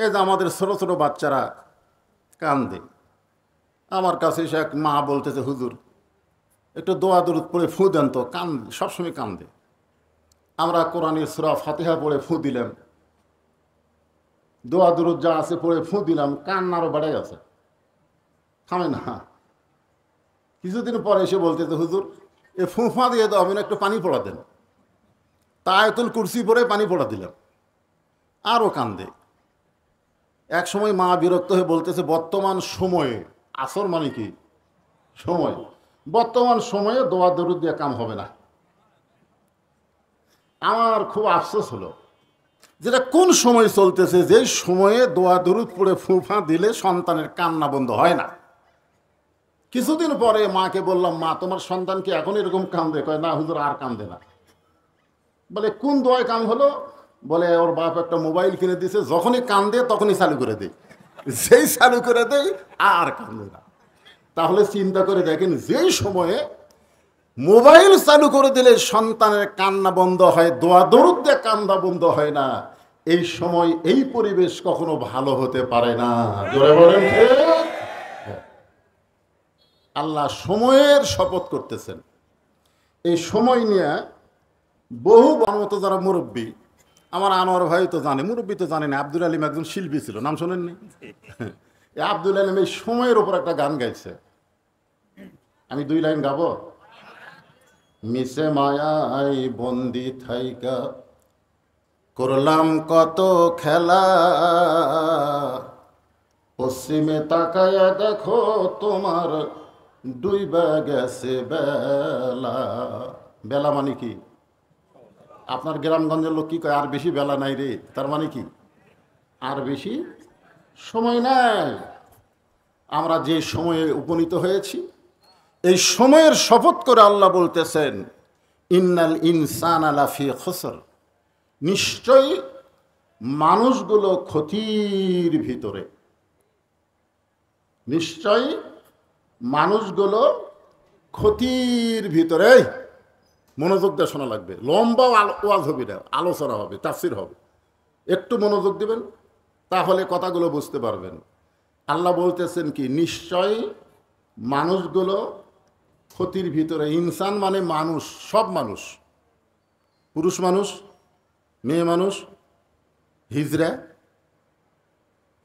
এই যে আমাদের ছোট ছোট বাচ্চারা কান্দে, আমার কাছে এসে এক মা বলতেছে, হুজুর একটু দোয়া দরুদ পড়ে ফু দেন তো, সবসময় কান্দে। আমরা কোরআনের সূরা ফাতিহা পড়ে ফু দিলাম, দোয়া দরুদ যা আছে পড়ে ফু দিলাম, কান্নারও বেড়ে গেছে, থামে না। কিছুদিন পরে এসে বলতেছে, হুজুর এ ফুঁফা দিয়ে দাও, আমি না একটু পানি পড়া দেন। তায়াতুল কুরসি পড়ে পানি পড়া দিলাম, আরও কান্দে। এক সময় মা বিরক্ত হয়ে বলতেছে, বর্তমান সময়ে, আসর মানে কি সময়, বর্তমান সময়ে দোয়া দরুদ দিয়ে কাম হবে না। আমার খুব আফসোস হলো, যেটা কোন সময় চলতেছে, যে সময়ে দোয়া দরুদ পড়ে ফুঁফা দিলে সন্তানের কান্না বন্ধ হয় না। কিছুদিন পরে মাকে বললাম, মা তোমার সন্তান কি এখন এরকম কান্দে? কয় না হুজুর, আর কান্দে না। বলে কোন দোয়ায় কাম হলো? বলে ওর বাপ একটা মোবাইল কিনে দিয়েছে, যখনই কান্দে তখনই চালু করে দেয়, যেই চালু করে দেয় আর কান্দে না। তাহলে চিন্তা করে দেখেন, যেই সময়ে মোবাইল চালু করে দিলে সন্তানের কান্না বন্ধ হয়, দোয়া দরুদ দিয়ে কান্না বন্ধ হয় না, এই সময় এই পরিবেশ কখনো ভালো হতে পারে না। জোরে বলেন ঠিক? আল্লাহ সময়ের শপথ করতেছেন। এই সময় নিয়ে বহু বনমত যারা মুরব্বী, আমার আনোয়ার ভাই তো জানে, মুরব্বী তো জানে না, আব্দুল আলিম একজন শিল্পী ছিল, নাম শোনেননি? এই আব্দুল আলিম এই সময়ের ওপর একটা গান গাইছে, আমি 2 লাইন গাবো। মিশে মায়াই বন্দি থাইকা করলাম কত খেলা, পশ্চিমে তাকায়া দেখো তোমার ডুইবা গেছে বেলা। বেলা মানে কি? আপনার গ্রামগঞ্জের লোক কি কয়, আর বেশি বেলা নাই রে, তার মানে কি আর বেশি সময় নাই। আমরা যে সময়ে উপনীত হয়েছি, এই সময়ের শপথ করে আল্লাহ বলতেছেন, ইন্নাল ইনসানা লাফি খুসর, নিশ্চয়ই মানুষগুলো ক্ষতির ভিতরে, নিশ্চয়ই মানুষগুলো ক্ষতির ভিতরে। মনোযোগ দিয়ে শোনা লাগবে, লম্বা ওয়াজ হবে না, আলোচনা হবে, তাফসির হবে, একটু মনোযোগ দিবেন, তাহলে কথাগুলো বুঝতে পারবেন। আল্লাহ বলতেছেন কি, নিশ্চয়ই মানুষগুলো ক্ষতির ভিতরে। ইনসান মানে মানুষ, সব মানুষ, পুরুষ মানুষ, মেয়ে মানুষ, হিজড়া।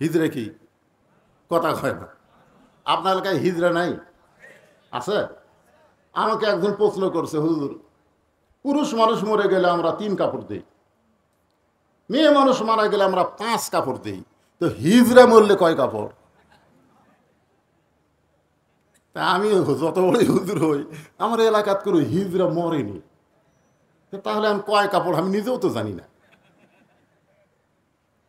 হিজড়া কি? কথা কয় না। আপনার এলাকায় হিজড়া নাই? আছে? আমাকে একজন প্রশ্ন করছে, হুজুর পুরুষ মানুষ মরে গেলে আমরা 3 কাপড় দিই, মেয়ে মানুষ মারা গেলে আমরা 5 কাপড় দিই, তো হিজড়া মরলে কয় কাপড়? তা আমি যত বড় হুজুর হই, আমার এলাকাত কোনো হিজড়া মরেনি, তাহলে আমি কয় কাপড় আমি নিজেও তো জানি না।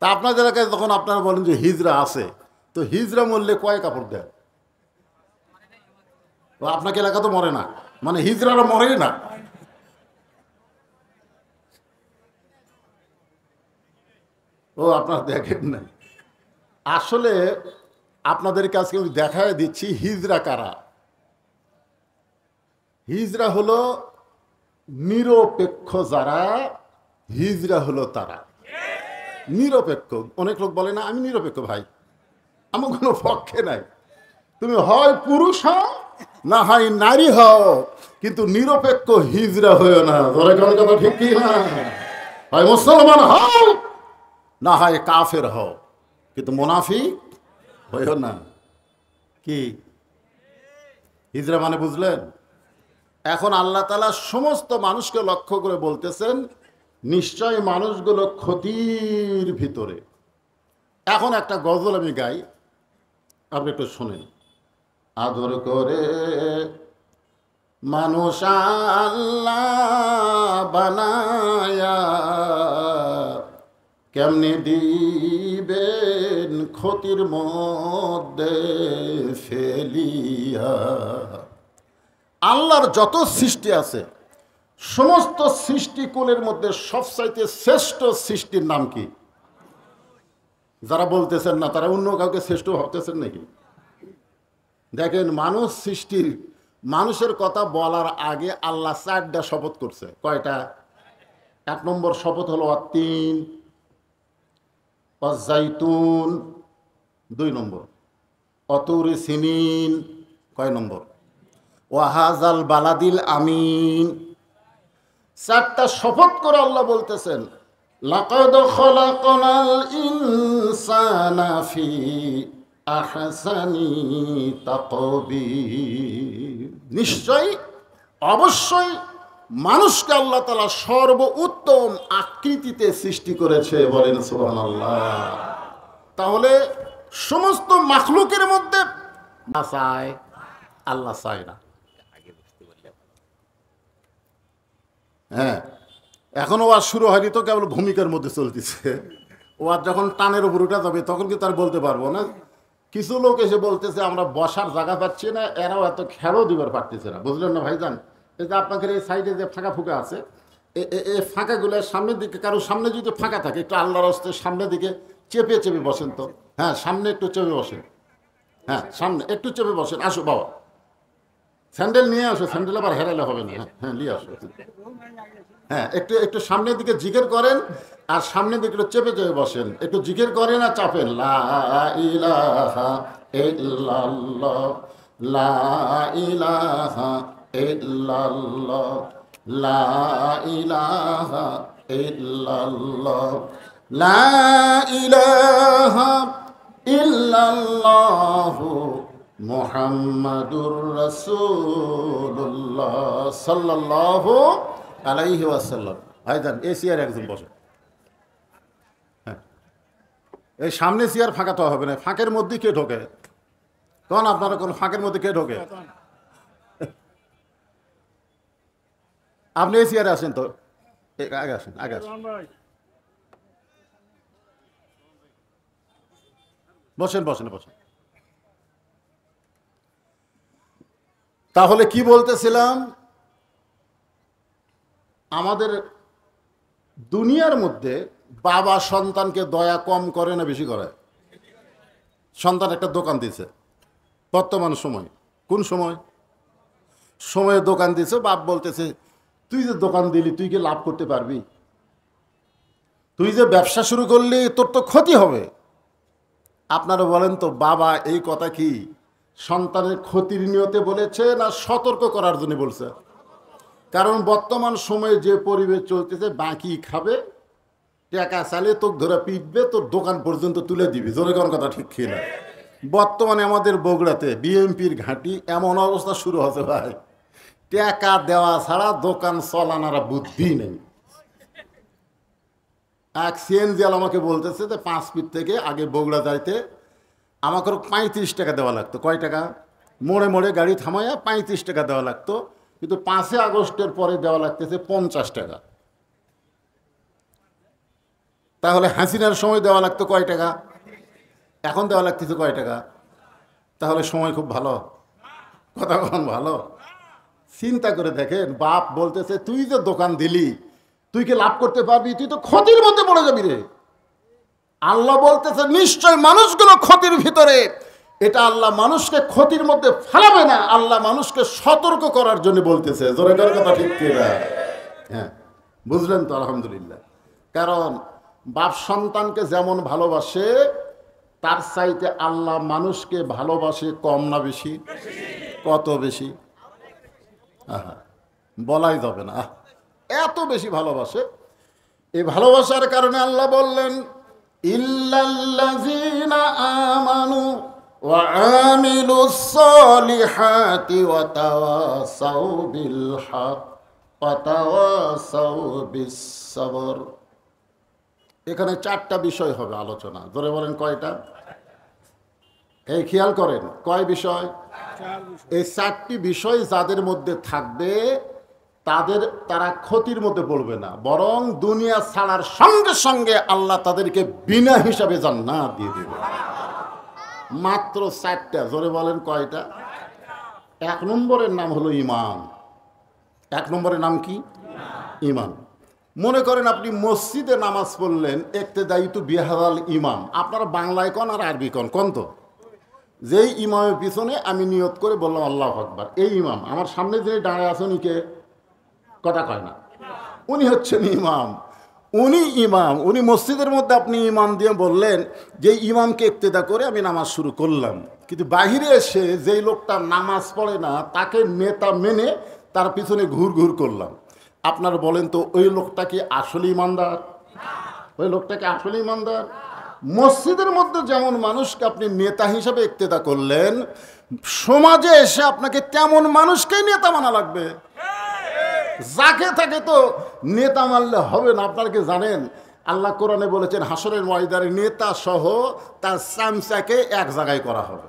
তা আপনাদের এলাকায় যখন আপনারা বলেন যে হিজড়া আছে, তো হিজড়া মরলে কয় কাপড় দেয়? আপনাকে এলাকা তো মরে না, মানে হিজড়ারা মরেই না। ও আপনারা দেখেন নাই। আসলে আপনাদেরকে আজকে আমি দেখায় দিচ্ছি হিজড়া কারা। হিজড়া হলো নিরপেক্ষ যারা, হিজড়া হলো তারা নিরপেক্ষ। অনেক লোক বলে না আমি নিরপেক্ষ, ভাই আমার কোনো পক্ষে নাই, তুমি হয় পুরুষ হও না হয় নারী হও, কিন্তু নিরপেক্ষ হিজড়া হয়েও না। ধরে কোন কথা ঠিক কি না? হয় মুসলমান হও না হয় কাফের হও, কিন্তু মুনাফিক হয়েও না। কি হিজড়া মানে বুঝলেন? এখন আল্লাহ তাআলা সমস্ত মানুষকে লক্ষ্য করে বলতেছেন, নিশ্চয় মানুষগুলো ক্ষতির ভিতরে। এখন একটা গজল আমি গাই, আপনি একটু শোনেন। আদর করে মানুষ আল্লাহ বানায়া, কেমনে দিবেন ক্ষতির মধ্যে ফেলিয়া। আল্লাহর যত সৃষ্টি আছে, সমস্ত সৃষ্টিকুলের মধ্যে সবচাইতে শ্রেষ্ঠ সৃষ্টির নাম কি? যারা বলতেছেন না তারা অন্য কাউকে শ্রেষ্ঠ ভাবতেছেন নাকি? দেখেন, মানুষ সৃষ্টির, মানুষের কথা বলার আগে আল্লাহ 4টা শপথ করছে। কয়টা? 1 নম্বর শপথ হলো তিন, অজাইতুন 2 নম্বর, অতুরি সিনিন কয় নম্বর, ওয়াহাজাল বালাদিল আমিন। 4টা শপথ করে আল্লাহ বলতেছেন, লাকাদ খলাকনাল ইনসানা ফি আহসানি তাকবীর। নিশ্চয়ই, অবশ্যই মানুষকে আল্লাহ তাআলা সর্বোত্তম আকৃতিতে সৃষ্টি করেছে, বলেন সুবহানাল্লাহ। তাহলে সমস্ত মাখলুকের মধ্যে চায়, আল্লাহ চায় না। হ্যাঁ, এখনো ওয়াজ শুরু হয়নি তো, কেবল ভূমিকার মধ্যে চলতেছে। ওয়াজ যখন টানের উপর উঠে যাবে তখন কি তার বলতে পারবো না। কিছু লোক এসে বলতেছে আমরা বসার জায়গা পাচ্ছি না, এরাও এত খেয়ালও দিবার পারতেছে না, বুঝলেন না ভাইজান? এই যে আপনাদের এই সাইডে যে ফাঁকা ফুঁকা আছে, এই ফাঁকাগুলোর সামনের দিকে, কারো সামনে যদি ফাঁকা থাকে একটু আল্লাহর হস্তে সামনের দিকে চেপে চেপে বসেন তো। হ্যাঁ, সামনে একটু চেপে বসেন। হ্যাঁ, সামনে একটু চেপে বসেন। আসো বাবা, স্যান্ডেল নিয়ে আসো, স্যান্ডেল আবার হেরালে হবে না। হ্যাঁ, নিয়ে আসো। হ্যাঁ, একটু একটু সামনের দিকে জিকির করেন, আর সামনের দিকে একটু চেপে চেপে বসেন। একটু জিকির করেন আর চাপেন, লা ইলাহা ইল্লাল্লাহ, লা ইলাহা ইল্লাল্লাহ, লা ইলাহা ইল্লাল্লাহ, লা ইলাহা ইল্লাল্লাহ মুহাম্মাদুর রাসূলুল্লাহ সাল্লাল্লাহু আলাইহি ওয়াসাল্লাম। ভাইজান, এই চেয়ার একজন বসে। হ্যাঁ, এই সামনে চেয়ার ফাঁকা তো হবে না, ফাঁকের মধ্যে কে ঢোকে? কোন আপনারা কোন ফাঁকের মধ্যে কে ঢোকে? আপনি এই চেয়ারে আসেন তো, আগে আসেন, আগে আসেন, বসেন বসেন বসেন। তাহলে কি বলতেছিলাম, আমাদের দুনিয়ার মধ্যে বাবা সন্তানকে দয়া কম করে না বেশি করে? সন্তান একটা দোকান দিয়েছে বর্তমান সময়, কোন সময়? সময়ে দোকান দিয়েছে, বাপ বলতেছে তুই যে দোকান দিলি তুই কি লাভ করতে পারবি? তুই যে ব্যবসা শুরু করলি তোর তো ক্ষতি হবে। আপনারা বলেন তো, বাবা এই কথা কি সন্তানের ক্ষতির নিয়তে বলেছে না সতর্ক করার জন্য বলছে? কারণ বর্তমান সময়ে যে পরিবেশ চলতেছে, বাকি খাবে, টাকা চালে তোর ধরে পিটবে, তোর দোকান পর্যন্ত তুলে দিবি। জোরে কোন কথা ঠিক কি না? বর্তমানে আমাদের বগুড়াতে বিএমপির ঘাঁটি এমন অবস্থা শুরু হচ্ছে ভাই, টাকা দেওয়া ছাড়া দোকান চলানার বুদ্ধি নেই। এক সিএনজিয়াল আমাকে বলতেছে যে 5 ফিট থেকে আগে বগুড়া যাইতে আমাকে 35 টাকা দেওয়া লাগতো। কয় টাকা? মোড়ে মোড়ে গাড়ি থামাইয়া 35 টাকা দেওয়া লাগতো, কিন্তু 5 আগস্টের পরে দেওয়া লাগতেছে 50 টাকা। তাহলে হাসিনার সময় দেওয়া লাগতো কয় টাকা? এখন দেওয়া লাগতেছে কয় টাকা? তাহলে সময় খুব ভালো, কথা কখন ভালো। চিন্তা করে দেখেন, বাপ বলতেছে তুই যে দোকান দিলি তুই কি লাভ করতে পারবি? তুই তো ক্ষতির মধ্যে পড়ে যাবি রে। আল্লাহ বলতেছে নিশ্চয় মানুষগুলো ক্ষতির ভিতরে। এটা আল্লাহ মানুষকে ক্ষতির মধ্যে ফেলাবে না, আল্লাহ মানুষকে সতর্ক করার জন্য বলতেছে। জোরে জোরে কথা ঠিক কি না? হ্যাঁ, বুঝলেন তো? আলহামদুলিল্লাহ। কারণ বাপ সন্তানকে যেমন ভালোবাসে তার চাইতে আল্লাহ মানুষকে ভালোবাসে কম না বেশি? কত বেশি? আহা, বলাই যাবে না, এত বেশি ভালোবাসে। এই ভালোবাসার কারণে আল্লাহ বললেন ইল্লাল্লাযীনা আমানু ওয়া আমিলুস সালিহাতি ওয়া তাওয়াসাউ বিল হক ওয়া তাওয়াসাউ বিস সবর। এখানে 4টা বিষয় হবে আলোচনা। ধরে বলেন কয়টা? এই খেয়াল করেন, কয় বিষয়? এই 4টি বিষয় যাদের মধ্যে থাকবে তারা ক্ষতির মধ্যে পড়বে না, বরং দুনিয়া ছাড়ার সঙ্গে সঙ্গে আল্লাহ তাদেরকে বিনা হিসাবে জান্নাত দিয়ে দেবে। মাত্র 4টা। জোরে বলেন কয়টা? 1 নম্বরের নাম হলো ঈমান। 1 নম্বরের নাম কি? ঈমান। মনে করেন আপনি মসজিদে নামাজ পড়লেন, ইক্তেদাইতু বিহাদাল ইমাম। আপনারা বাংলায় কন আর আরবি কন, কোন তো? যেই ইমামের পিছনে আমি নিয়ত করে বললাম আল্লাহু আকবার, এই ইমাম। আমার সামনে যিনি দাঁড়ায় আছেন কে? কথা কয় না, উনি হচ্ছেন ইমাম। উনি ইমাম, উনি মসজিদের মধ্যে আপনি ইমাম দিয়ে বললেন যে ইমামকে ইক্তেদা করে আমি নামাজ শুরু করলাম, কিন্তু বাহিরে এসে যেই লোকটা নামাজ পড়ে না তাকে নেতা মেনে তার পিছনে ঘুর ঘুর করলাম। আপনারা বলেন তো ওই লোকটা কি আসলে ইমানদার? ওই লোকটা কি আসলে ইমানদার? মসজিদের মধ্যে যেমন মানুষকে আপনি নেতা হিসাবে ইক্তেদা করলেন, সমাজে এসে আপনাকে তেমন মানুষকেই নেতা মানা লাগবে। যাকে তাকে তো নেতা মানলে হবে না। আপনারা কি জানেন আল্লাহ কোরআনে বলেছেন হাসরের ময়দানে নেতা সহ তার চামচাকে এক জায়গায় করা হবে।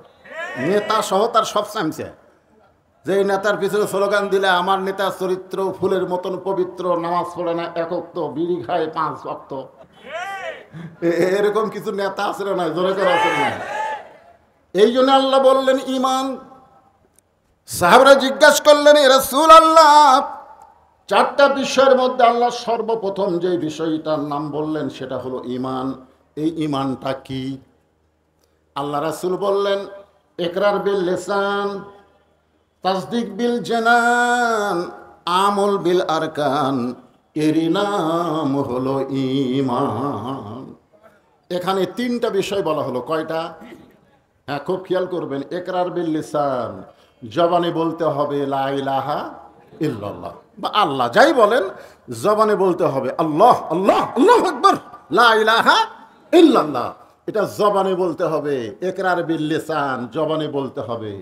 নেতা সহ তার সব চামচা, যে নেতার পিছনে স্লোগান দিলে আমার নেতার চরিত্র ফুলের মতন পবিত্র, নামাজ পড়ে না, একক তো বিড়ি খায় 5 ওয়াক্ত, এরকম কিছু নেতা আছে না? জোরে করে আছে না? এই জন্য আল্লাহ বললেন ঈমান। সাহাবারা জিজ্ঞাসা করলেন এ রাসূলুল্লাহ, 4টা বিষয়ের মধ্যে আল্লাহ সর্বপ্রথম যে বিষয়টার নাম বললেন সেটা হলো ঈমান। এই ঈমানটা কি? আল্লাহ রাসূল বললেন ইকরার বিল লিসান, তাসদিক বিল জানান, আমল বিল আরকান, এরই নাম হলো ঈমান। এখানে 3টা বিষয় বলা হলো। কয়টা? হ্যাঁ, খুব খেয়াল করবেন। ইকরার বিল লিসান, জবানে বলতে হবে লা ইলাহা ইল্লাল্লাহ, বা আল্লাহ যাই বলেন জবানে বলতে হবে আল্লাহ আল্লাহ আল্লাহু আকবার, লা ইলাহা ইল্লাল্লাহ, এটা জবানে বলতে হবে। ইকরার বিল লিসান, জবানে বলতে হবে।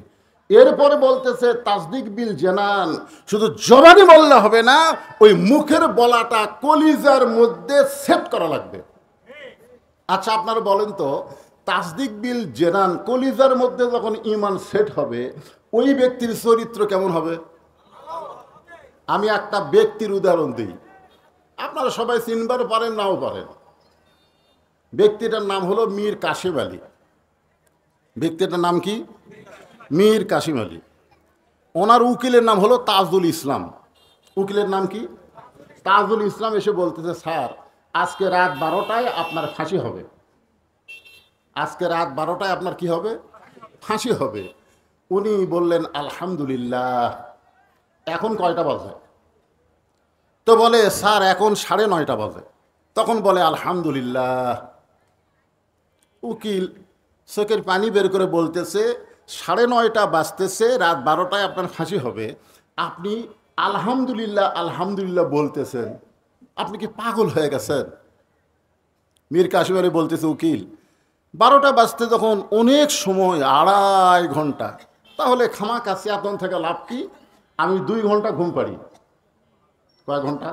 এরপরে বলতেছে তাসদিক বিল জানান, শুধু জবানে বললে হবে না, ওই মুখের বলাটা কলিজার মধ্যে সেট করা লাগবে। আচ্ছা আপনারা বলেন তো, তাসদিক বিল জানান, কলিজার মধ্যে যখন ঈমান সেট হবে, ওই ব্যক্তির চরিত্র কেমন হবে? আমি একটা ব্যক্তির উদাহরণ দিই, আপনারা সবাই চিনবার পারেন নাও পারেন। ব্যক্তিটার নাম হলো মীর কাসেম আলী। ব্যক্তিটার নাম কি? মীর কাসেম আলী। ওনার উকিলের নাম হলো তাজুল ইসলাম। উকিলের নাম কি? তাজুল ইসলাম। এসে বলতেছে স্যার আজকে রাত 12টায় আপনার ফাঁসি হবে। আজকে রাত 12টায় আপনার কি হবে? ফাঁসি হবে। উনি বললেন আলহামদুলিল্লাহ। এখন কয়টা বাজে? তো বলে স্যার এখন 9:30 বাজে। তখন বলে আলহামদুলিল্লাহ। উকিল চোখের পানি বের করে বলতেছে 9:30 বাজতেছে, রাত 12টায় আপনার ফাঁসি হবে, আপনি আলহামদুলিল্লাহ আলহামদুলিল্লাহ বলতেছেন, আপনি কি পাগল হয়ে গেছেন? মীর কাসেম আলী বলতেছে উকিল 12টা বাজতে যখন অনেক সময়, 2.5 ঘন্টা, তাহলে খামাখা চেতন থেকে লাভ কি? আমি 2 ঘন্টা ঘুম পাড়ি। কয় ঘন্টা?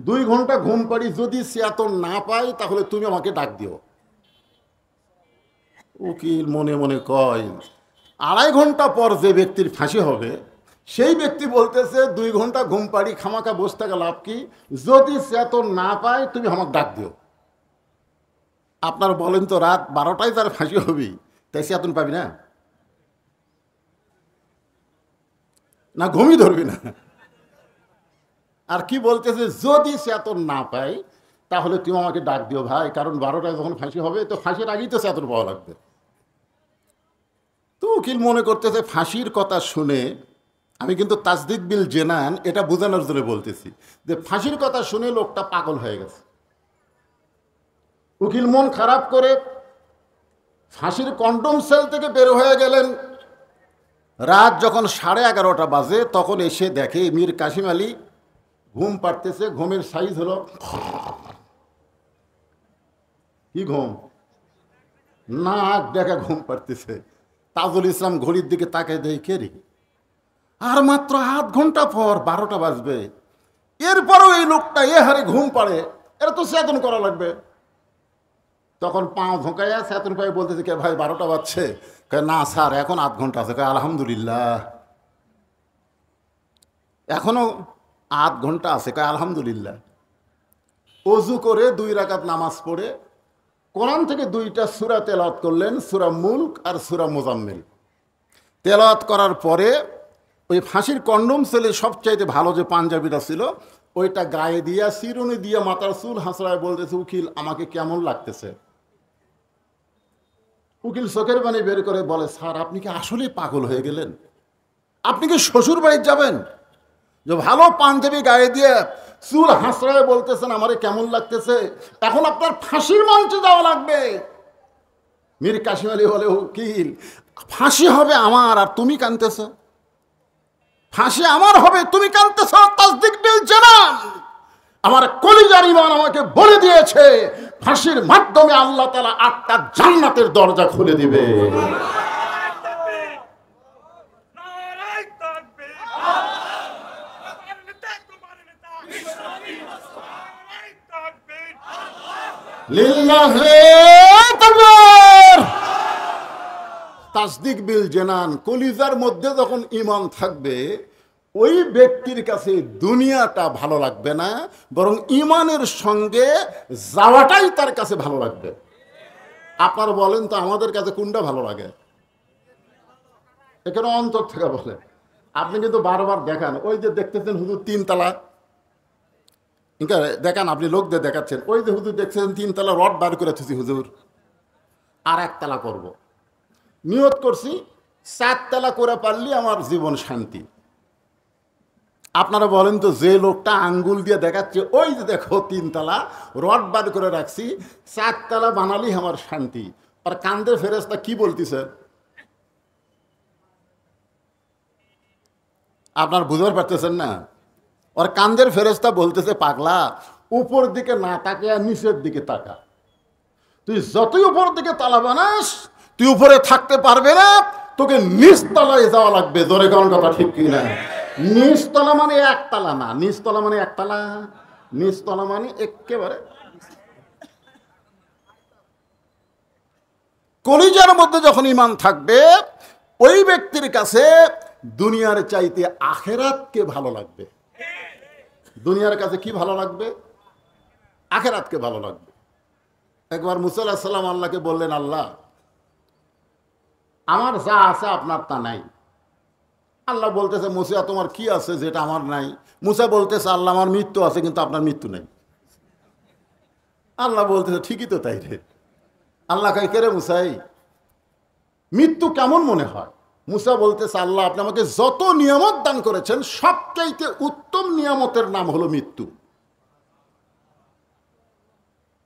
2 ঘন্টা ঘুম পাড়ি। যদি চেতন না পাই তাহলে তুমি আমাকে ডাক দিও। উকিল মনে মনে কয় 2.5 ঘন্টা পর যে ব্যক্তির ফাঁসি হবে সেই ব্যক্তি বলতেছে 2 ঘন্টা ঘুম পাড়ি, খামাখা বসে থাকা লাভ কি? যদি চেতন না পাই তুমি আমাকে ডাক দিও। আপনারা বলেন তো রাত 12টায় তার ফাঁসি হবি, তাই চেতন পাবি না? না ঘুমই ধরবি না? আর কি বলতেছে যদি চেতন না পাই তাহলে তুমি আমাকে ডাক দিও ভাই, কারণ 12টায় যখন ফাঁসি হবে তো ফাঁসির আগেই তো চেতন পাওয়া লাগবে। তো উকিল মনে করতেছে ফাঁসির কথা শুনে, আমি কিন্তু তাসদিক বিল জেনান এটা বোঝানোর জন্য বলতেছি যে ফাঁসির কথা শুনে লোকটা পাগল হয়ে গেছে। উকিল মন খারাপ করে ফাঁসির কন্ডম সেল থেকে বের হয়ে গেলেন। রাত যখন 11:30 বাজে তখন এসে দেখে মীর কাসেম আলী ঘুম পাড়তেছে। ঘুমের সাইজ হলো, কি ঘুম? নাক দেখা ঘুম পাড়তেছে। তাজুল ইসলাম ঘড়ির দিকে তাকায় দেয় কে রে, আর মাত্র 8 ঘন্টা পর 12টা বাজবে, এরপরও এই লোকটা এ হারে ঘুম পাড়ে, এরা তো চেতন করা লাগবে। তখন পাও ঝোঁকাইয়া চেতন পাই বলতেছে কে ভাই 12টা বাজছে? না স্যার এখন 8 ঘন্টা আছে। আলহামদুলিল্লাহ। এখনো 8 ঘন্টা আছে। আলহামদুলিল্লাহ। অজু করে 2 রাকাত নামাজ পড়ে কোরআন থেকে 2টা সূরা তেলাওয়াত করলেন, সূরা মুলক আর সূরা মুজাম্মিল। তেলাওয়াত করার পরে ওই ফাঁসির কন্ডম সেলে সবচাইতে ভালো যে পাঞ্জাবিটা ছিল ওইটা গায়ে দিয়া চিরুনি দিয়া মাথার চুল হাসড়ায় বলতেছে উকিল আমাকে কেমন লাগতেছে? উকিল চোখের পানি বের করে বলে স্যার আপনি কি আসলেই পাগল হয়ে গেলেন? আপনি কি শ্বশুর বাড়ি যাবেন? যে ভালো পাঞ্জাবি গায়ে দিয়ে চুল হাসড়ায় বলতেছেন আমারে কেমন লাগতেছে, এখন আপনার ফাঁসির মঞ্চে যাওয়া লাগবে। মীর কাসিম আলী বলে, উকিল ফাঁসি হবে আমার আর তুমি কাঁদতেছ? ফাঁসি আমার হবে, তুমি কাঁদতেছ? তাসদিক বিল জানান। আমার কলিজার ঈমান আমাকে বলে দিয়েছে ফাঁসির মাধ্যমে আল্লাহ তাআলা 8টা জান্নাতের দরজা খুলে দিবে। লিল্লাহি তাকবীর। তাসদিক বিল জানান, কলিজার মধ্যে যখন ঈমান থাকবে ওই ব্যক্তির কাছে দুনিয়াটা ভালো লাগবে না, বরং ঈমানের সঙ্গে যাওয়াটাই তার কাছে ভালো লাগবে। আপনারা বলেন তো আমাদের কাছে কোনটা ভালো লাগে? এখানে অন্তর থেকে বলে। আপনি কিন্তু বারবার দেখান, ওই যে দেখতেছেন হুজুর 3 তলা, দেখান আপনি লোকদের দেখাচ্ছেন, ওই যে হুজুর দেখছেন 3 তলা রড বার করে থুছি হুজুর, আর 1 তলা করব। নিয়ত করছি 4 তলা করে পারলে আমার জীবন শান্তি। আপনারা বলেন তো যে লোকটা আঙ্গুল দিয়ে দেখাচ্ছে ওই যে দেখো 3 তলা রড বার করে রাখছি, 4 তলা বানালি আমার শান্তি, আর কান্দে ফেরেশতা কি বলতেছে? আপনার বুঝতে পারতেছেন না? আর কান্দের ফেরেশতা বলতেছে, পাগলা উপর দিকে না তাকে আর নিচের দিকে তাকা। তুই যতই উপর দিকে তালা বানাস তুই উপরে থাকতে পারবে না, তোকে নিচতলায় যাওয়া লাগবে। জোরে কোন কথা ঠিক কি না? নিচতলা মানে 1 তলা না, নিচতলা মানে 1 তলা, নিচতলা মানে একেবারে। কলিজার মধ্যে যখন ঈমান থাকবে ওই ব্যক্তির কাছে দুনিয়ার চাইতে আখেরাতকে ভালো লাগবে। দুনিয়ার কাছে কি ভালো লাগবে? আখেরাতকে ভালো লাগবে। একবার মুসা আলাইহিস সালাম আল্লাহকে বললেন, আল্লাহ আমার যা আছে আপনার তা নাই। আল্লাহ বলতেছে, মুসা তোমার কি আছে যেটা আমার নাই? মুসা বলতেছে, আল্লাহ আমার মৃত্যু আছে কিন্তু আপনার মৃত্যু নেই। আল্লাহ বলতেছে, ঠিকই তো তাই রে। আল্লাহ কয়, কে রে মুসাই, মৃত্যু কেমন মনে হয়? মুসা বলতেছে, আল্লাহ আপনি আমাকে যত নিয়ামত দান করেছেন সবচাইতে উত্তম নিয়ামতের নাম হলো মৃত্যু।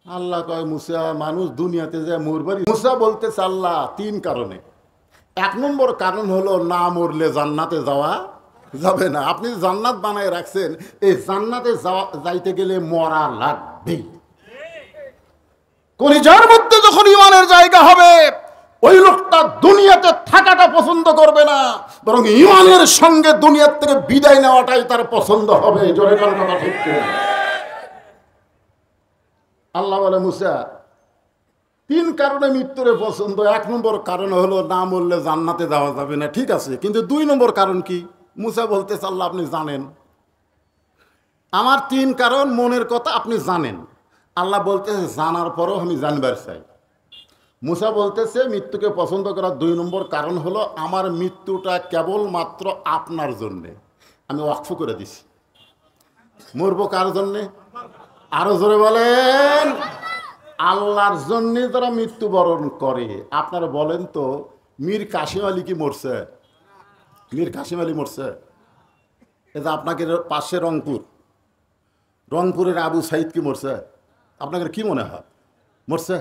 আল্লাহ কয়, মুসা মানুষ দুনিয়াতে যে মরবারি। মুসা বলতেছে, আল্লাহ 3 কারণে। 1 নম্বর কারণ হলো না মরলে জান্নাতে যাওয়া যাবে না। আপনি জান্নাত বানায় রাখছেন, এই জান্নাতে যাইতে গেলে মরা লাগবেই। কলিজার মধ্যে যখন ঈমানের জায়গা হবে ওই লোকটা দুনিয়াতে থাকাটা পছন্দ করবে না, বরং ঈমানের সঙ্গে দুনিয়ার থেকে বিদায় নেওয়াটাই তার পছন্দ হবে। জোরে কার কথা ঠিক কিনা? আল্লাহ বলে, মুসা 3 কারণে মৃত্যুরে পছন্দ। 1 নম্বর কারণ হলো না মরলে জান্নাতে যাওয়া যাবে না, ঠিক আছে, কিন্তু 2 নম্বর কারণ কি? মুসা বলতেছে, আল্লাহ আপনি জানেন আমার 3 কারণ, মনের কথা আপনি জানেন। আল্লাহ বলতেছে, জানার পরও আমি জানবার চাই। মুসা বলতেছে, মৃত্যুকে পছন্দ করার 2 নম্বর কারণ হলো আমার মৃত্যুটা কেবলমাত্র আপনার জন্যে আমি ওয়াকফ করে দিছি। মরবো কার জন্যে? আরো জোরে বলেন। আল্লাহর জন্যে যারা মৃত্যুবরণ করে। আপনারা বলেন তো মীর কাসিম আলী কি মরছে? মীর কাসিম আলী মরছে? এটা আপনাকে পাশে রংপুরের আবু সাইদ কি মরছে? আপনাদের কি মনে হয় মরছে?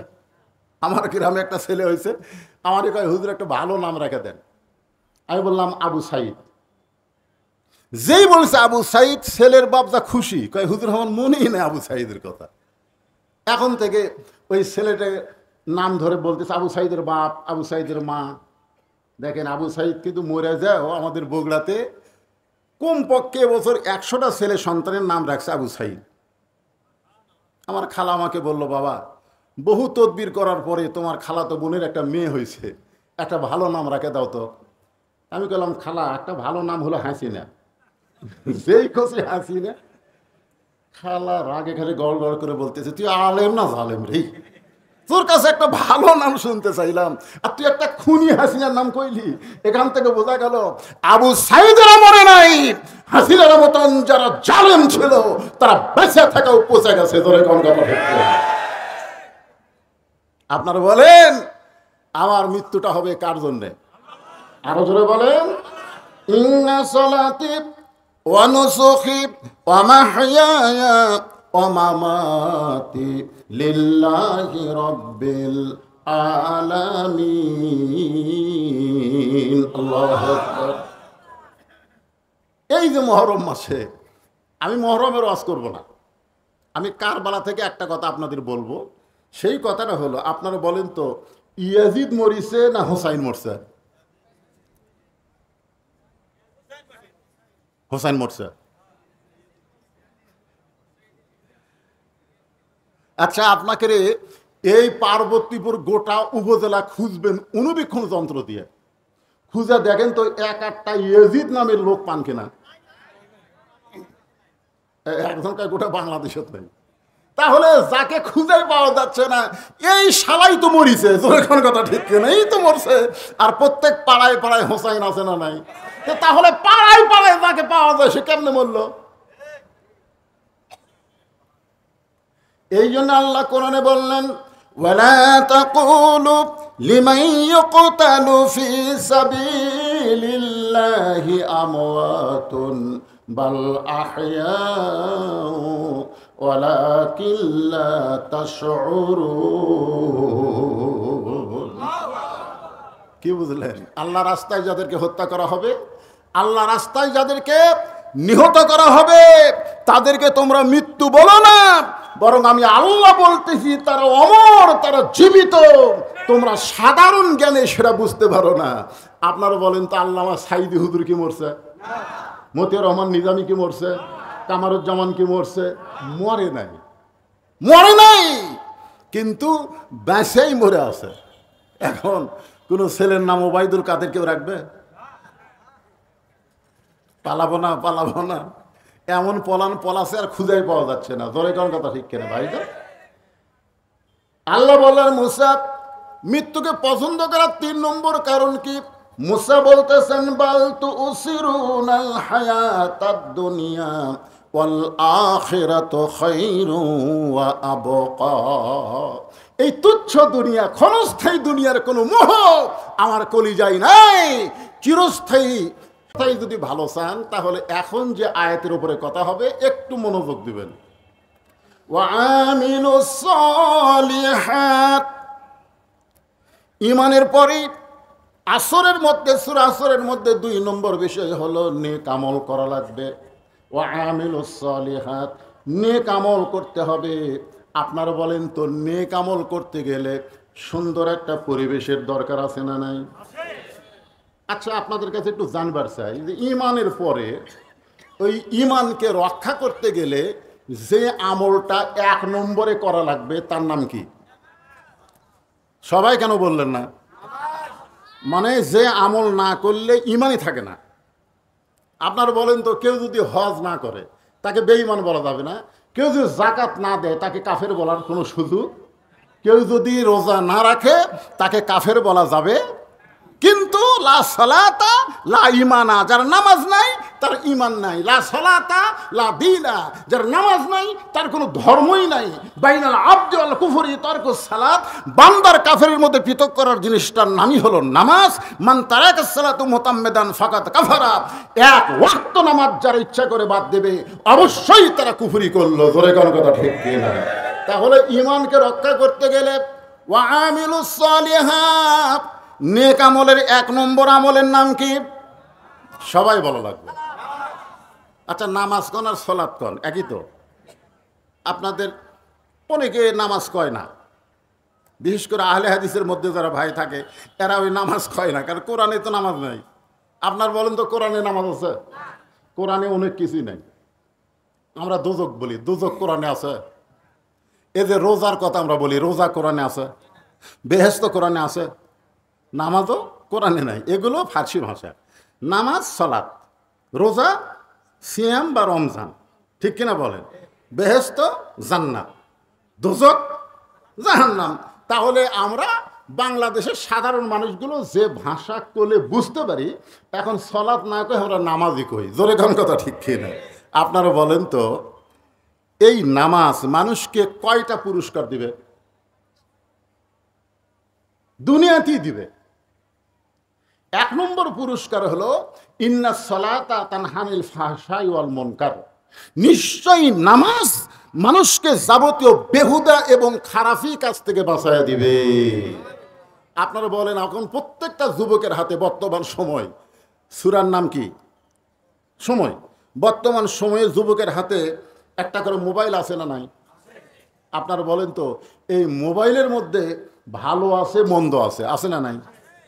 আমার গ্রামে একটা ছেলে হয়েছে, আমারই কয় হুজুর একটা ভালো নাম রেখে দেন। আমি বললাম আবু সাইদ। যেই বলছে আবু সাইদ, ছেলের বাপ যা খুশি, কয় হুজুর আমার মনেই নেই আবু সাইদের কথা। এখন থেকে ওই ছেলেটা নাম ধরে বলতেছে আবু সাইদের বাপ, আবু সাইদের মা। দেখেন আবু সাইদ কিন্তু মরে যায় আমাদের বগুড়াতে কমপক্ষে এবছর 100টা ছেলে সন্তানের নাম রাখছে আবু সাইদ। আমার খালা আমাকে বলল, বাবা বহু তদবির করার পরে তোমার খালাতো বোনের একটা মেয়ে হয়েছে, একটা ভালো নাম রাখে দাও তো। আমি বললাম, খালা একটা ভালো নাম হলো হাসিনা। যেই খুশি হাসিনা। খালা রাগে খালি গড় গড় করে বলতেছে, তুই আলেম না জালেম রে? তোর কাছে একটা ভালো নাম শুনতে চাইলাম আর তুই একটা খুনি হাসিনার নাম কইলি। এখান থেকে বোঝা গেল আবু সাইদের মরে নাই, হাসিনার মতন যারা জালেম ছিল তারা বেঁচে থাকা উপচে গেছে। ধরে কোন কথা হচ্ছে? আপনারা বলেন আমার মৃত্যুটা হবে কার জন্যে? আরো জোরে বলেন। ইন্না সলাতি ওয়া নুসুখি ওয়া মাহইয়ায়া ওয়া মামাতি লিল্লাহি রাব্বিল আলামিন। আল্লাহু আকবার। এই যে মুহররম মাসে আমি মুহররমের ওয়াজ করব না, আমি কারবালা থেকে একটা কথা আপনাদের বলবো। সেই কথাটা হলো, আপনারা বলেন তো ইয়াজিদ মরিছে না হোসাইন মরছে? হোসাইন মরছে। আচ্ছা, আপনাকে এই পার্বতীপুর গোটা উপজেলা খুঁজবেন অনুবীক্ষণ যন্ত্র দিয়ে, খুঁজে দেখেন তো এক একটা ইয়াজিদ নামের লোক পান কিনা। একজনকার গোটা বাংলাদেশত নেই। তাহলে যাকে খুঁজে পাওয়া যাচ্ছে না এই শালাই তো মরিছে, যখন কথা ঠিক কিনা, এই তো মরছে। আর প্রত্যেক পাড়ায় পাড়ায় হোসাইন আছে না নাই? তাহলে পাড়ায় পাড়ায় যাকে পাওয়া যায় সে কেমনে মরল? এই জন্য আল্লাহ কোরআনে বললেন, ওয়ালা তাকুলু লিমান ইউকতালু ফি সাবিলিল্লাহি আমওয়াতুন বাল আহইয়াউ ওয়ালাকিন লা তাশউরুন। কি বুঝলেন? আল্লাহ রাস্তায় যাদেরকে হত্যা করা হবে, আল্লাহ রাস্তায় যাদেরকে নিহত করা হবে, তাদেরকে তোমরা মৃত্যু বলো না, বরং আমি আল্লাহ বলতেছি তারা অমর, তারা জীবিত। তোমরা সাধারণ জ্ঞানে সেটা বুঝতে পারো না। আপনারা বলেন তো আল্লামা সাইদি হুজুর কি মরছে? মতিউর রহমান নিজামী কি মরছে? কামারুজ্জামান কি মরছে? মরে নাই, মরে নাই, কিন্তু বেঁচেই মরে আছে। এখন কোন ছেলের নাম ওবায়দুল কাদের কেউ রাখবে? পালাবো না, পালাবো না, এমন পলান পলাছে আর খুঁজেই পাওয়া যাচ্ছে না। ধরে কোন কথা ঠিক কেনা ভাই? আল্লাহ বললেন মুসা মৃত্যুকে পছন্দ করার 3 নম্বর কারণ কি? মুসা বলতেছেন, বাল তুসিরুনাল হায়াতাদ দুনিয়া ওয়াল আখিরাতু খায়রুন ওয়া আবকা। এই তুচ্ছ দুনিয়া, ক্ষণস্থায়ী দুনিয়ার কোনো মোহ আমার কলিজায় নাই। চিরস্থায়ী তাই যদি ভালো চান তাহলে এখন যে আয়াতের উপরে কথা হবে একটু মনোযোগ দিবেন। ওয়া আমিলুস সালিহাত, ঈমানের পরে আসরের মধ্যে, সূরা আসরের মধ্যে 2 নম্বর বিষয় হলো নেক আমল করা লাগবে। ওয়া আমিলুস সালিহাত, নেক আমল করতে হবে। আপনারা বলেন তো নেক আমল করতে গেলে সুন্দর একটা পরিবেশের দরকার আছে না নাই? আচ্ছা, আপনাদের কাছে একটু জানবার চাই যে ঈমানের পরে ওই ঈমানকে রক্ষা করতে গেলে যে আমলটা 1 নম্বরে করা লাগবে তার নাম কি? সবাই কেন বললেন না? মানে যে আমল না করলে ঈমানই থাকে না। আপনারা বলেন তো কেউ যদি হজ না করে তাকে বেঈমান বলা যাবে না? কেউ যদি যাকাত না দেয় তাকে কাফের বলার কোনো সুযোগ? কেউ যদি রোজা না রাখে তাকে কাফের বলা যাবে? কিন্তু লা সালাতা লা ঈমানা, যার নামাজ নাই তার ঈমান নাই। লা সালাতা লা দীনা, যার নামাজ নাই তার কোনো ধর্মই নাই। বাইনাল আবদি ওয়াল কুফরি তারকুস সালাত, বান্দার কাফেরের মধ্যে পৃথক করার জিনিসটার নামই হলো নামাজ। মান তারাকাস সালাতু মুতাম্মিদান ফাকাত কাফারা, 1 ওয়াক্ত নামাজ যারা ইচ্ছা করে বাদ দেবে অবশ্যই তারা কুফরি করলো। জোরে কোন কথা ঠিক কি না? তাহলে ঈমানকে রক্ষা করতে গেলে ওয়া আমিলুস সালিহাত, নেক আমলের 1 নম্বর আমলের নাম কি? সবাই বলা লাগবে। আচ্ছা, নামাজ কোন আর সালাত কোন একই তো? আপনাদের অনেকে নামাজ কয় না, বিশেষ করে আহলে হাদিসের মধ্যে যারা ভাই থাকে এরা ওই নামাজ কয় না, কারণ কোরআনে তো নামাজ নাই। আপনার বলেন তো কোরআনে নামাজ আছে? কোরআনে অনেক কিছুই নাই। আমরা দোজক বলি, দোজক কোরআনে আছে। এই যে রোজার কথা আমরা বলি, রোজা কোরআনে আছে। বেহেশত কোরআনে আছে, নামাজও কোরআনে নাই। এগুলো ফার্সি ভাষা। নামাজ, সালাত, রোজা, সিয়াম বা রমজান, ঠিক কিনা বলেন? বেহেশত জান্নাত, দোজক জাহান্নাম। তাহলে আমরা বাংলাদেশের সাধারণ মানুষগুলো যে ভাষা করলে বুঝতে পারি, এখন সালাত না কই আমরা নামাজই কই। জোরে কোন কথা ঠিক কিনা? আপনারা বলেন তো এই নামাজ মানুষকে কয়টা পুরস্কার দিবে? দুনিয়াতেই দিবে। এক নম্বর পুরস্কার হলো ইন্নাস সালাতা তানহা আনিল ফাহশাই ওয়াল মুনকার, নিশ্চয়ই নামাজ মানুষকে যাবতীয় বেহুদা এবং খারাপি কাজ থেকে বাঁচায়া দিবে। আপনারা বলেন এখন প্রত্যেকটা যুবকের হাতে বর্তমান সময়, সূরার নাম কি? সময়। বর্তমান সময়ে যুবকের হাতে একটা করে মোবাইল আছে না নাই? আপনারা বলেন তো এই মোবাইলের মধ্যে ভালো আছে মন্দ আছে, আছে না নাই?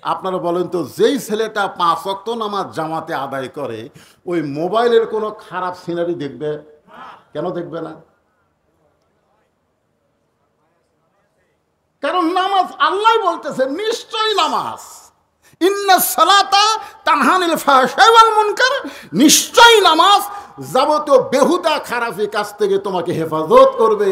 আপনারা বলেন তো যেই ছেলেটা 5 ওয়াক্ত নামাজ জামাতে আদায় করে ওই মোবাইলের কোনো খারাপ সিনারি দেখবে? কেন দেখবে না? কারণ নামাজ আল্লাহ বলতেছে নিশ্চয়ই নামাজ ইন্নাস সালাতা তানহা আনিল ফাহশাই ওয়াল মুনকার, নিশ্চয়ই নামাজ যাবতীয় বেহুদা খারাপি কাজ থেকে তোমাকে হেফাজত করবে।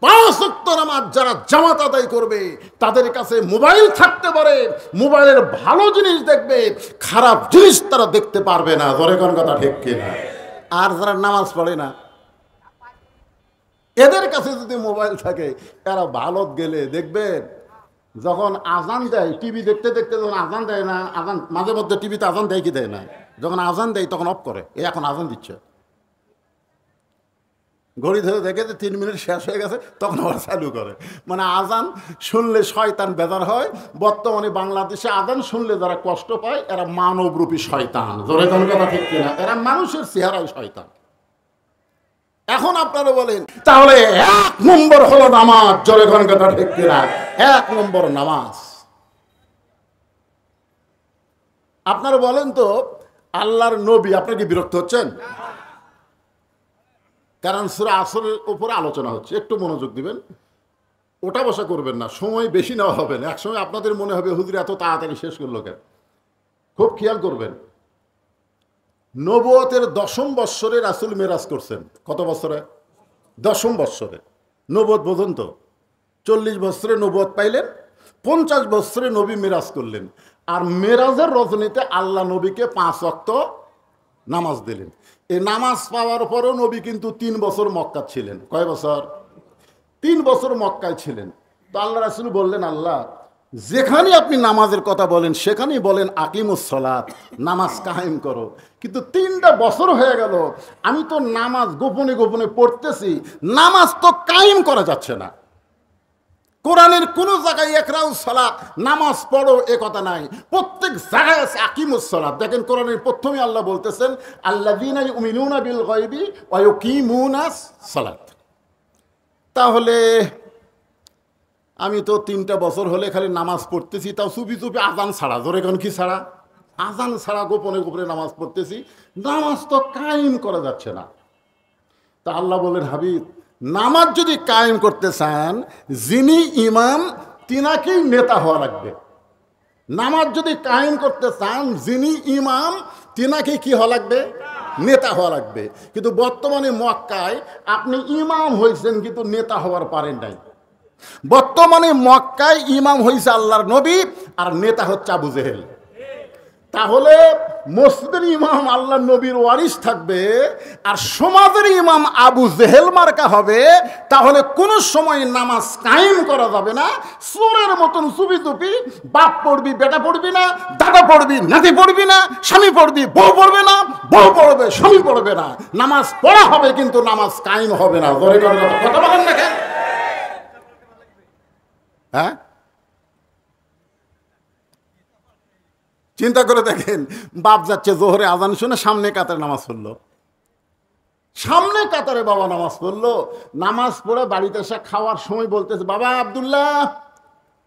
5 ওয়াক্ত নামাজ যারা জামাত আদায় করবে তাদের কাছে মোবাইল থাকতে পারে, মোবাইলের ভালো জিনিস দেখবে, খারাপ জিনিস তারা দেখতে পারবে না। ধরে কোন কথা ঠিক কিনা? আর যারা নামাজ পড়ে না এদের কাছে যদি মোবাইল থাকে এরা ভালত গেলে দেখবেন যখন আজান দেয় টিভি দেখতে দেখতে, যখন আজান দেয় না, আজান মাঝে মধ্যে টিভিতে আজান দেয় কি দেয় না, যখন আজান দেয় তখন অফ করে, এখন আজান দিচ্ছে, ঘড়ি ধরে দেখে যে 3 মিনিট শেষ হয়ে গেছে তখন আবার চালু করে। মানে আজান শুনলে শয়তান বেজার হয়। বর্তমানে বাংলাদেশে আজান শুনলে যারা কষ্ট পায় এরা মানবরূপী শয়তান। জোরে কোন কথা ঠিক কিনা? এরা মানুষের চেহারায় শয়তান। এখন আপনারা বলেন তাহলে 1 নম্বর হলো নামাজ। জোরে কোন কথা ঠিক কিনা? 1 নম্বর নামাজ। আপনারা বলেন তো আল্লাহর নবী, আপনারা কি বিরক্ত হচ্ছেন? কারণ সূরা আসরের উপরে আলোচনা হচ্ছে, একটু মনোযোগ দিবেন, ওটা বসা করবেন না, সময় বেশি নেওয়া হবে না। একসময় আপনাদের মনে হবে হুজুর এত তাড়াতাড়ি শেষ করলো কেন। খুব খেয়াল করবেন, নবুয়তের 10ম বৎসরে রাসূল মেরাজ করছেন। কত বছরে? 10ম বৎসরে। নবুয়ত বোঝেন তো, 40 বছরে নবুয়ত পাইলেন, 50 বছরে নবী মেরাজ করলেন। আর মেরাজের রজনীতে আল্লাহ নবীকে 5 ওয়াক্ত নামাজ দিলেন। এই নামাজ পাওয়ার পরেও নবী কিন্তু 3 বছর মক্কা ছিলেন। কয় বছর? 3 বছর মক্কায় ছিলেন। তো আল্লাহ রাসূল বললেন, আল্লাহ যেখানে আপনি নামাজের কথা বলেন সেখানেই বলেন আকিমুস সালাত, নামাজ কায়েম করো। কিন্তু 3টা বছর হয়ে গেল আমি তো নামাজ গোপনে গোপনে পড়তেছি, নামাজ তো কায়েম করা যাচ্ছে না। কোরআনের কোন জায়গায় ইকরাউস সালাত, নামাজ পড়ো এ কথা নাই, প্রত্যেক জায়গায় আছে আকিমুস সালাত। দেখেন কোরআনের প্রথমে আল্লাহ বলতেছেন আল্লাযীনা ইউমিনুনা বিল গায়বি ওয়া ইউকিমুনাস সালাত। তাহলে আমি তো 3টা বছর হলে খালি নামাজ পড়তেছি, তাও চুপি চুপি আজান ছাড়া। জোরে কোন কি ছাড়া? আজান ছাড়া গোপনে গোপনে নামাজ পড়তেছি, নামাজ তো কায়েম করা যাচ্ছে না। তা আল্লাহ বলেন, হাবিব নামাজ যদি কায়েম করতে চান যিনি ইমাম তিনাকেই নেতা হওয়া লাগবে। নামাজ যদি কায়েম করতে চান যিনি ইমাম তিনাকে কি হওয়া লাগবে? নেতা হওয়া লাগবে। কিন্তু বর্তমানে মক্কায় আপনি ইমাম হয়েছেন কিন্তু নেতা হওয়ার পারেন নাই। বর্তমানে মক্কায় ইমাম হয়েছে আল্লাহর নবী আর নেতা হচ্ছে আবু জেহেল। তাহলে মসজিদের ইমাম আল্লাহর নবীর ওয়ারিস থাকবে আর সমাজের ইমাম আবু জেহেল মার্কা হবে, তাহলে কোনো সময় নামাজ কায়েম করা যাবে না। চোরের মতন চুপি চুপি বাপ পড়বি বেটা পড়বি না, দাদা পড়বি নাতি পড়বি না, স্বামী পড়বি বউ পড়বে না, বউ পড়বে স্বামী পড়বে না। নামাজ পড়া হবে কিন্তু নামাজ কায়েম হবে না। কথা বলেন না কেন? হ্যাঁ, চিন্তা করে দেখেন, বাপ যাচ্ছে জোহরে আজান শুনে সামনে কাতারে নামাজ পড়লো, সামনে কাতারে বাবা নামাজ পড়লো। নামাজ পড়ে বাড়িতে এসে খাওয়ার সময় বলতেছে, বাবা আব্দুল্লাহ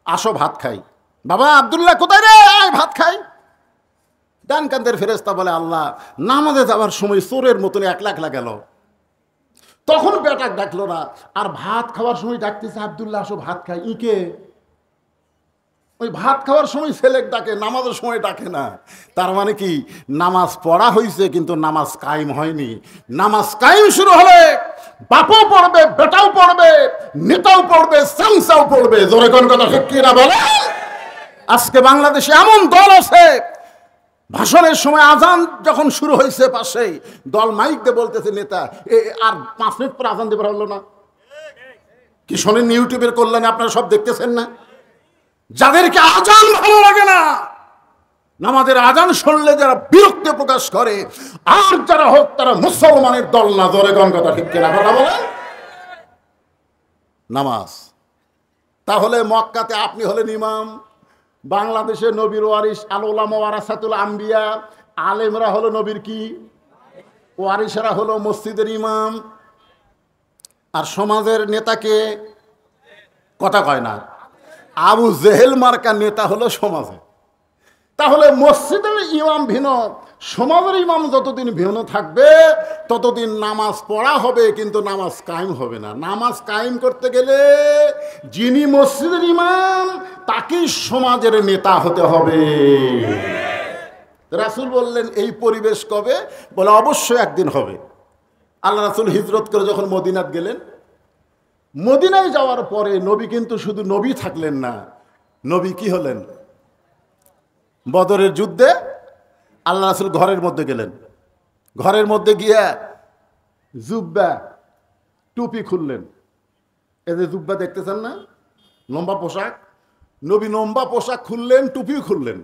আসো ভাত খাই। বাবা আব্দুল্লাহ কোথায় রে? আয় ভাত খাই। ডান কান্দের ফেরেশতা বলে, আল্লাহ নামাজে যাওয়ার সময় চোরের মতন একলা একলা গেল। তখন বেটা ডাকলো না, আর ভাত খাওয়ার সময় ডাকতেছে, আব্দুল্লাহ আসো ভাত খাই। ইকে ওই ভাত খাওয়ার সময় ছেলেক ডাকে, নামাজের সময় ডাকে না। তার মানে কি নামাজ পড়া হয়েছে কিন্তু নামাজ কায়েম হয়নি। নামাজ কায়েম শুরু হলে বাপও পড়বে, বেটাও পড়বে, নেতাও পড়বে, সাংসাও পড়বে। জোরে কোন কথা ঠিক কিনা বলে? আজকে বাংলাদেশে এমন দল আছে ভাষণের সময় আজান যখন শুরু হয়েছে পাশেই দল মাইক দিয়ে বলতেছে, নেতা আর 5 মিনিট পর আজান দেবার হলো না। কি শোনেন ইউটিউবের কল্যাণে আপনারা সব দেখতেছেন না? যাদেরকে আজান ভালো লাগে না নামাজের আজান শুনলে যারা বিরক্তি প্রকাশ করে, আর যারা হোক তারা মুসলমানের দল না। জোরে কোন কথা ঠিক কিনা কথা বলেন? নামাজ। তাহলে মক্কাতে আপনি হলেন ইমাম, বাংলাদেশে নবীর ওয়ারিস, আল উলামা ওয়ারাসাতুল আম্বিয়া, আলেমরা হলো নবীর কি ওয়ারিসরা, হলো মসজিদের ইমাম। আর সমাজের নেতাকে কথা কয় না, আবু জেহেল মার্কা নেতা হলো সমাজে। তাহলে মসজিদের ইমাম ভিন্ন, সমাজের ইমাম যতদিন ভিন্ন থাকবে ততদিন নামাজ পড়া হবে, কিন্তু নামাজ কায়েম হবে না। নামাজ কায়েম করতে গেলে যিনি মসজিদের ইমাম তাকেই সমাজের নেতা হতে হবে। রাসূল বললেন এই পরিবেশ কবে? বলে অবশ্যই একদিন হবে। আল্লাহ রাসূল হিজরত করে যখন মদিনাত গেলেন, মদিনায় যাওয়ার পরে নবী কিন্তু শুধু নবী থাকলেন না, নবী কি হলেন? বদরের যুদ্ধে আল্লাহ রাসূল ঘরের মধ্যে গেলেন, ঘরের মধ্যে গিয়ে জুব্বা টুপি খুললেন। এই যে জুব্বা দেখতেছেন না, লম্বা পোশাক, নবী লম্বা পোশাক খুললেন, টুপিও খুললেন।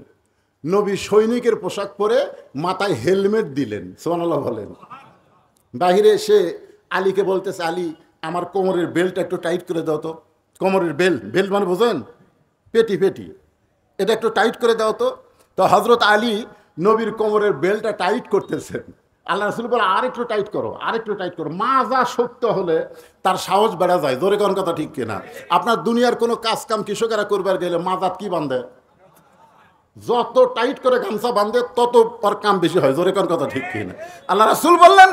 নবী সৈনিকের পোশাক পরে মাথায় হেলমেট দিলেন। সুবহানাল্লাহ বলেন। বাহিরে এসে আলীকে বলতেছে, আলী আমার কোমরের বেল্টটা একটু টাইট করে দাও তো। কোমরের বেল্ট মানে বোঝেন, পেটি পেটি, এটা একটু টাইট করে দাও তো। তো হযরত আলী নবীর কোমরের বেল্টটা টাইট করতেছেন। আল্লাহ রাসূল বলে আর একটু টাইট করো, আর একটু টাইট করো। মাজা শক্ত হলে তার সাহস বেড়া যায়। জোরে কোন কথা ঠিক কিনা? আপনার দুনিয়ার কোনো কাজ কাম কৃষকেরা করবার গেলে মাজাত কি বাঁধে? যত টাইট করে গামছা বাঁধে তত ওর কাম বেশি হয়। জোরে কোন কথা ঠিক কিনা? আল্লাহ রাসূল বললেন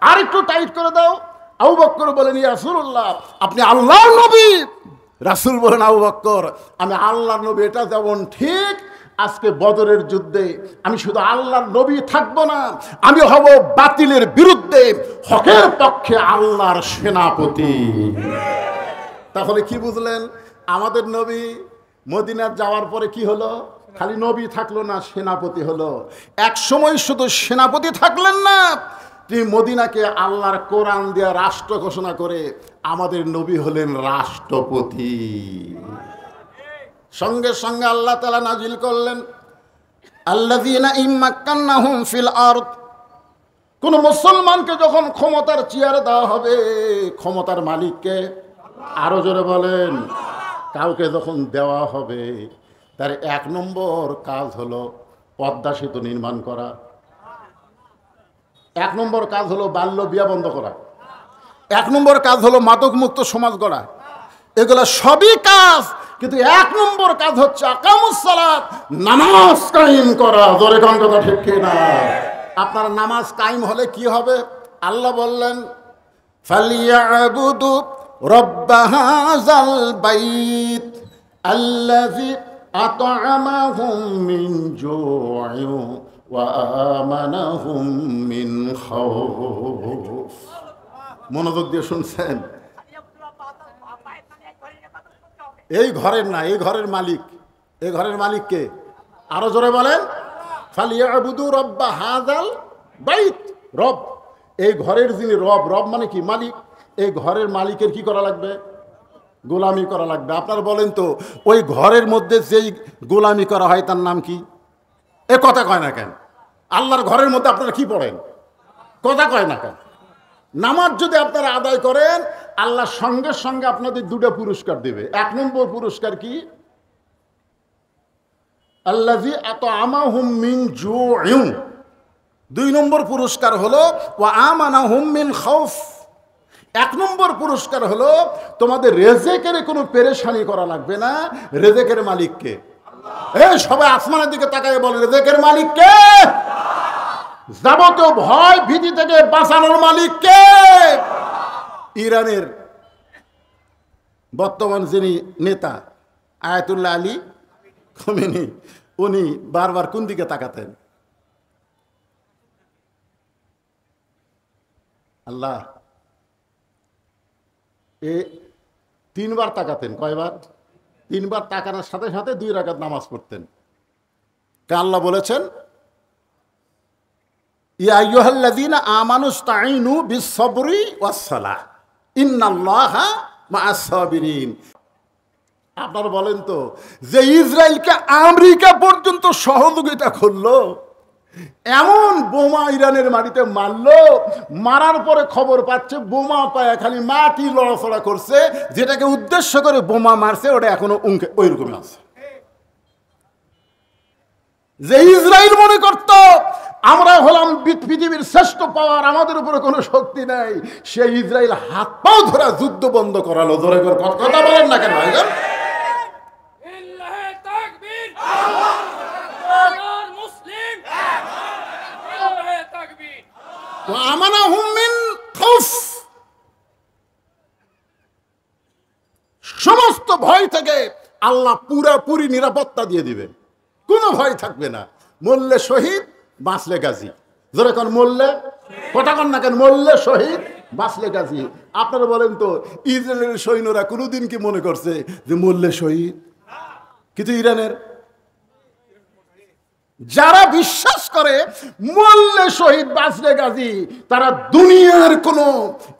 আর একটু টাইট করে দাও। আবু বকর বলেন, ইয়া রাসূলুল্লাহ আপনি আল্লাহর নবী। রাসূল বলেন, আবু বকর আমি আল্লাহর নবী, এটা যেমন ঠিক আজকে বদরের যুদ্ধে আমি শুধু আল্লাহর নবী থাকবো না, আমি হব বাতিলের বিরুদ্ধে হকের পক্ষে আল্লাহর সেনাপতি। তাহলে কি বুঝলেন? আমাদের নবী মদিনায় যাওয়ার পরে কি হলো? খালি নবী থাকলো না, সেনাপতি হলো। এক সময় শুধু সেনাপতি থাকলেন না, তিনি মদিনাকে আল্লাহর কোরআন দিয়ে রাষ্ট্র ঘোষণা করে আমাদের নবী হলেন রাষ্ট্রপতি। সঙ্গে সঙ্গে আল্লাহ তাআলা নাজিল করলেন, আল্লাযীনা ইম্মাক্কান্নাহুম ফিল আরদ। কোন মুসলমানকে যখন ক্ষমতার চেয়ারে দেওয়া হবে, ক্ষমতার মালিককে, আরো জোরে বলেন, কাউকে যখন দেওয়া হবে তার এক নম্বর কাজ হলো পদ্মা সেতু নির্মাণ করা, এক নম্বর কাজ হলো বাল্য বিয়া বন্ধ করা, এক নম্বর কাজ হলো মাদক মুক্ত সমাজ গড়া। এগুলো সবই কাজ, কিন্তু এক নম্বর কাজ হচ্ছে আকামুস সালাত, নামাজ কায়েম করা। জোরে কোন কথা ঠিক কিনা? আপনার নামাজ কায়েম হলে কি হবে? আল্লাহ বললেন, ফালিয়াবুদু রব্ব হাযাল বাইত আল্লাযী আত'আমাহুম মিন জু'ইন ওয়া আমানাহুম মিন খাউফ। মনোযোগ দিয়ে শুনছেন? এই ঘরের না, এই ঘরের মালিক, এই ঘরের মালিক কে? আরো জোরে বলেন, ফালিয়াবুদু রব্ব হাযাল বাইত। রব, এই ঘরের যিনি রব, রব মানে কি? মালিক। এই ঘরের মালিকের কি করা লাগবে? গোলামি করা লাগবে। আপনারা বলেন তো, ওই ঘরের মধ্যে যেই গোলামি করা হয় তার নাম কি? এ কথা কয় না কেন? আল্লাহর ঘরের মধ্যে আপনারা কি পড়েন? কথা কয় না কেন? নামাজ যদি আপনারা আদায় করেন, আল্লাহ সঙ্গে সঙ্গে আপনাদের দুটো পুরস্কার দেবে। এক নম্বর পুরস্কার কি? আল্লাযী আত'আমাহুম মিন জু'ইন। দুই নম্বর পুরস্কার হলো ওয়া আমানাহুম মিন খাউফ। এক নম্বর পুরস্কার হলো তোমাদের রেজেকের কোনো পেরেশানি করা লাগবে না। রেজেকের মালিক কে? এই সবাই আসমানের দিকে তাকায় বলে, রেজেকের মালিক কে? যাবতীয় ভয় ভীতি থেকে বাঁচানোর মালিক কে? ইরানের বর্তমান যিনি নেতা আয়াতুল্লাহ আলী খোমেনি, উনি বারবার কোন দিকে তাকাতেন? আল্লাহ এ তিনবার তাকাতেন। কয়বার? তিনবার তাকানোর সাথে সাথে 2 রাকাত নামাজ পড়তেন। আল্লাহ বলেছেন, ইয়া আইয়ুহাল্লাযীনা আমানুস্তাঈনু বিস-সাবরি ওয়াস-সালাহ ইন্নাল্লাহা মা'আস-সাবিরিন। আপনারা বলেন তো, যে ইসরায়েলকে আমেরিকা পর্যন্ত সহযোগিতা করলো, এমন বোমা ইরানের মাটিতে মারলো, মারার পরে খবর পাচ্ছে বোমা পায় খালি মাটি লড়াচড়া করছে, যেটাকে উদ্দেশ্য করে বোমা মারছে ওটা এখনো ওই রকমই আছে। যে ইসরায়েল মনে করত আমরা হলাম পৃথিবীর শ্রেষ্ঠ পাওয়ার, আমাদের উপরে কোনো শক্তি নাই, সেই ইসরায়েল হাত পাও ধরা যুদ্ধ বন্ধ করালো। জোরে করে কথা বলেন না কেন ভাইজান? সমস্ত ভয় থেকে আল্লাহ পুরাপুরি নিরাপত্তা দিয়ে দিবেন, কোনো ভয় থাকবে না। মরলে শহীদ, বাঁচলে গাজী। জোরে কোন মরলে কথা কন না কেন, মরলে শহীদ, বাঁচলে গাজী। আপনারা বলেন তো, ইসরায়েলের সৈন্যরা কোনোদিন কি মনে করছে যে মরলে শহীদ? কিন্তু ইরানের যারা বিশ্বাস করে মরলে শহীদ বাঁচলে গাজী, তারা দুনিয়ার কোনো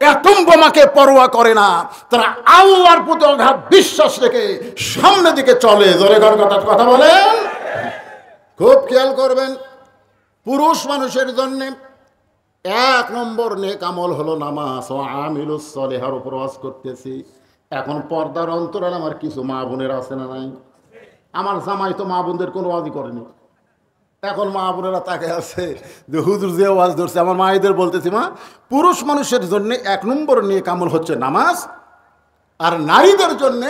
অ্যাটম বোমাকে পরোয়া করে না, তারা আল্লাহর প্রতি অগাধ বিশ্বাস রেখে সামনের দিকে চলে। জোরে কথা বলেন। খুব খেয়াল করবেন, পুরুষ মানুষের জন্য 1 নম্বর নেক আমল হলো নামাজ। ও আমিলুস সলিহার উপর ওয়াজ করতেছি। এখন পর্দার অন্তরাল আমার কিছু মা বোনেরা আছে না নাই? আমার জামাই তো মা বোনদের কোনো ওয়াজই করেনি। এখন মা বোনেরা তাকে আছে যে হুজুর যে ওয়াজ ধরছে। আমার মায়েদের বলতেছি, মা, পুরুষ মানুষের জন্য 1 নম্বর নেক আমল হচ্ছে নামাজ, আর নারীদের জন্য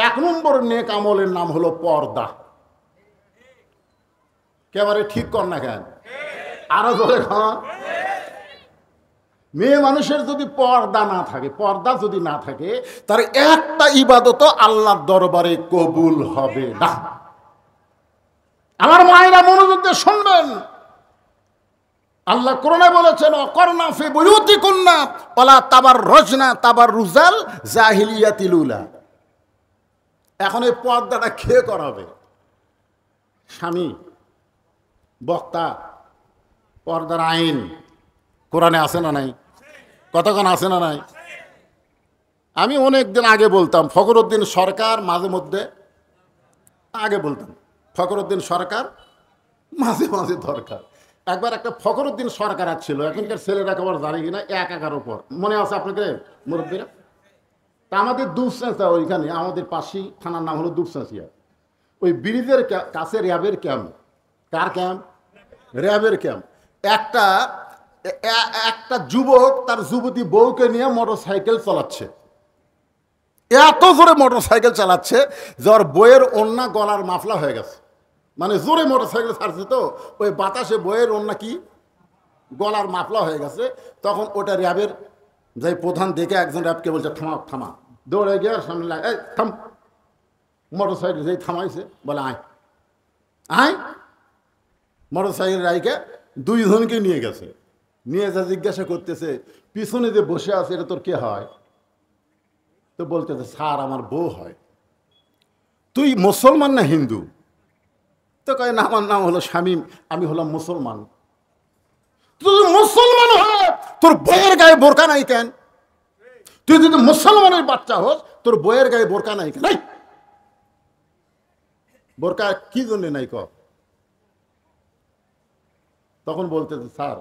1 নম্বর নেক আমলের নাম হলো পর্দা। একেবারে ঠিক কর না কেন? আরো ধরে খান। মেয়ে মানুষের যদি পর্দা না থাকে, পর্দা যদি না থাকে, তার একটা ইবাদত আল্লাহর দরবারে কবুল হবে না। আমার মায়েরা মনোযোগ দিয়ে শুনবেন, আল্লাহ কোরআনে বলেছেন, অকরনা ফি বুয়ুতিকুন্না ওয়ালা তাবাররুজনা তাবাররুজাল জাহিলিয়াতিল উলা। এখন এই পর্দাটা কে করাবে? স্বামী, বক্তা। পর্দার আইন কোরআনে আছে না নাই? কতক্ষণ আছে না নাই? আমি অনেক দিন আগে বলতাম, ফখরুদ্দিন সরকার মাঝে মধ্যে, আগে বলতাম ফখরুদ্দিন সরকার মাঝে মাঝে দরকার। একবার একটা ফখরুদ্দিন সরকার ছিল, এখনকার ছেলেরা খবর জানে কিনা, 1-11 পর মনে আছে আপনাদের মুরব্বীরা? তা আমাদের দুপচাঁচিয়া, ওইখানে আমাদের পাশেই থানার নাম হলো দুপচাঁচিয়া, ওই ব্রিজের কাছে র্যাবের ক্যাম্প। কার ক্যাম্প? র্যাবের ক্যাম্প। একটা যুবক তার যুবতী বউকে নিয়ে মোটরসাইকেল চালাচ্ছে। এত জোরে মোটরসাইকেল চালাচ্ছে যে ওর বইয়ের ওড়না গলার মাফলা হয়ে গেছে। মানে জোরে মোটরসাইকেল ছাড়ছে তো, ওই বাতাসে বইয়ের ওড়না কি গলার মাফলা হয়ে গেছে। তখন ওটা র্যাবের যাই প্রধান দেখে একজন র্যাবকে বলছে, থামা থামা। দৌড়ে গিয়ে সামনে লাগে, এই থাম। মোটরসাইকেল যেই থামাইছে, বলে আয় আয়। মোটরসাইকেল রাইকে 2 জনকে নিয়ে গেছে। নিয়ে যা জিজ্ঞাসা করতেছে, পিছনে যে বসে আছে এটা তোর কে হয়? তো বলতেছে, স্যার আমার বউ হয়। তুই মুসলমান না হিন্দু? তো কয়, না আমার নাম হলো শামীম, আমি হলাম মুসলমান। তুই মুসলমান হয় তোর বইয়ের গায়ে বোরকা নাই কেন? তুই যদি মুসলমানের বাচ্চা হোস, তোর বইয়ের গায়ে বোরকা নাই কেন? বোরকা কি জন্য নাই ক? তখন বলতেছে, স্যার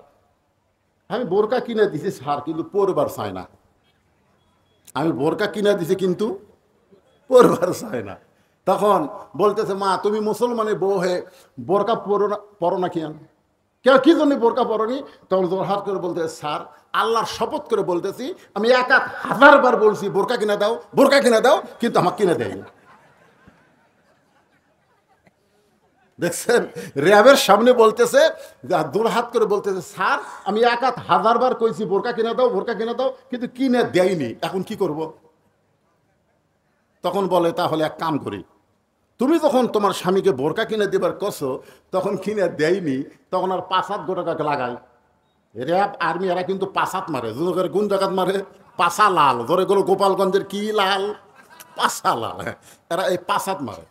আমি বোরকা কিনে দিছি স্যার, কিন্তু পরবার চায় না। আমি বোরকা কিনে দিছি কিন্তু পরবার চায় না। তখন বলতেছে, মা তুমি মুসলমানের বউ হয়ে বোরকা পরো না কেন? কেউ কি জন্য বোরকা পরনি? তখন তোর হাত করে বলতেছে, স্যার আল্লাহর শপথ করে বলতেছি, আমি 1000 বার বলছি বোরকা কিনে দাও, বোরকা কিনে দাও, কিন্তু আমাকে কিনে দেয়নি। দেখছেন, র্যাবের সামনে বলতেছে, দূর হাত করে বলতেছে, স্যার আমি 1000 বার কইছি বোরকা কিনে দাও, বোরকা কিনে দাও, কিন্তু কিনে দেয়নি, এখন কি করব? তখন বলে, তাহলে এক কাম করি, তুমি যখন তোমার স্বামীকে বোরকা কিনে দেবার কছো, তখন কিনে দেয়নি, তখন আর 5-7 গোটাকে লাগাই। র্যাব আর্মি এরা কিন্তু 5 মারে। কোন জায়গাত মারে? পাশা লাল। ধরে গেল গোপালগঞ্জের কি লাল? পাশা লাল। এরা এই 5 মারে।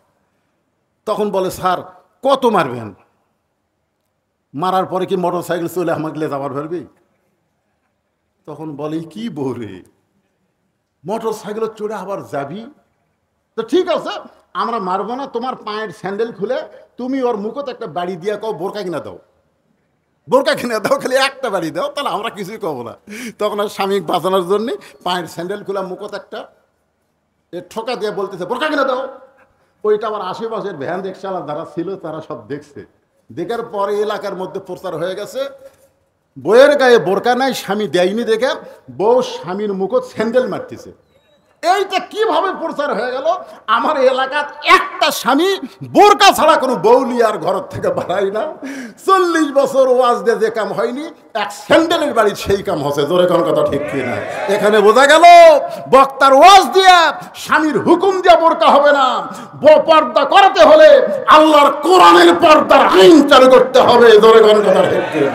তখন বলে, স্যার কত মারবেন? মারার পরে কি মোটর সাইকেল চলে আমাকে যাবার পারবি? তখন বলে, কি বৌরে মোটর সাইকেল চড়ে আবার যাবি? তো ঠিক আছে, আমরা মারবো না, তোমার পায়ের স্যান্ডেল খুলে তুমি ওর মুখত একটা বাড়ি দিয়ে কও বোরকা কিনা দাও, বোরকা কিনে দাও, খালি একটা বাড়ি দাও, তাহলে আমরা কিছুই কব না। তখন আর স্বামী বাঁচানোর জন্য পায়ের স্যান্ডেল খোলা মুখত একটা ঠোকা দিয়ে বলতেছে বোরকা কিনে দাও। ওইটা আমার আশেপাশের ভ্যান রিক্সাওয়ালা যারা ছিল তারা সব দেখছে, দেখার পরে এলাকার মধ্যে প্রচার হয়ে গেছে বউয়ের গায়ে বোরকা নাই, স্বামী দেয়নি দেখে বউ স্বামীর মুখত স্যান্ডেল মারতেছে। এইটা কিভাবে প্রচার হয়ে গেল? আমার এলাকার একটা স্বামী বোরকা ছাড়া কোনো বউলি আর ঘর থেকে বাড়াই না। 40 বছর ওয়াজ দিয়ে যে কাম হয়নি, এক স্যান্ডেলের বাড়ি সেই কাম হচ্ছে। জোরে কোন কথা ঠিক কিনা? এখানে বোঝা গেল বক্তার ওয়াজ দিয়া স্বামীর হুকুম দিয়া বোরকা হবে না, পর্দা করাতে হলে আল্লাহর কোরআনের পর্দার আইন চালু করতে হবে। জোরে কোন কথা ঠিক কিনা?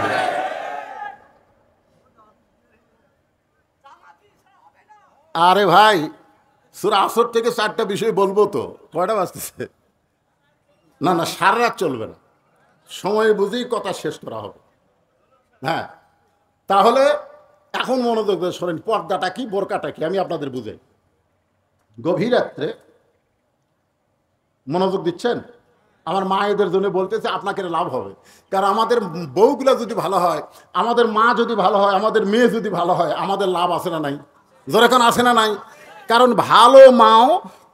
আরে ভাই, সূরা আসর থেকে 4টা বিষয় বলবো তো, কয়টা বাজতেছে? না না, সারা রাত চলবে না, সময় বুঝেই কথা শেষ করা হবে। হ্যাঁ, তাহলে এখন মনোযোগ দিয়ে শোনেন, পর্দাটা কি, বোরকাটা কি আমি আপনাদের বুঝাই। গভীর রাত্রে মনোযোগ দিচ্ছেন? আমার মায়েদের জন্য বলতেছে আপনাকে লাভ হবে, কারণ আমাদের বউগুলা যদি ভালো হয়, আমাদের মা যদি ভালো হয়, আমাদের মেয়ে যদি ভালো হয়, আমাদের লাভ আছে না নাই? যেরকম আছে না নাই? কারণ ভালো মাও,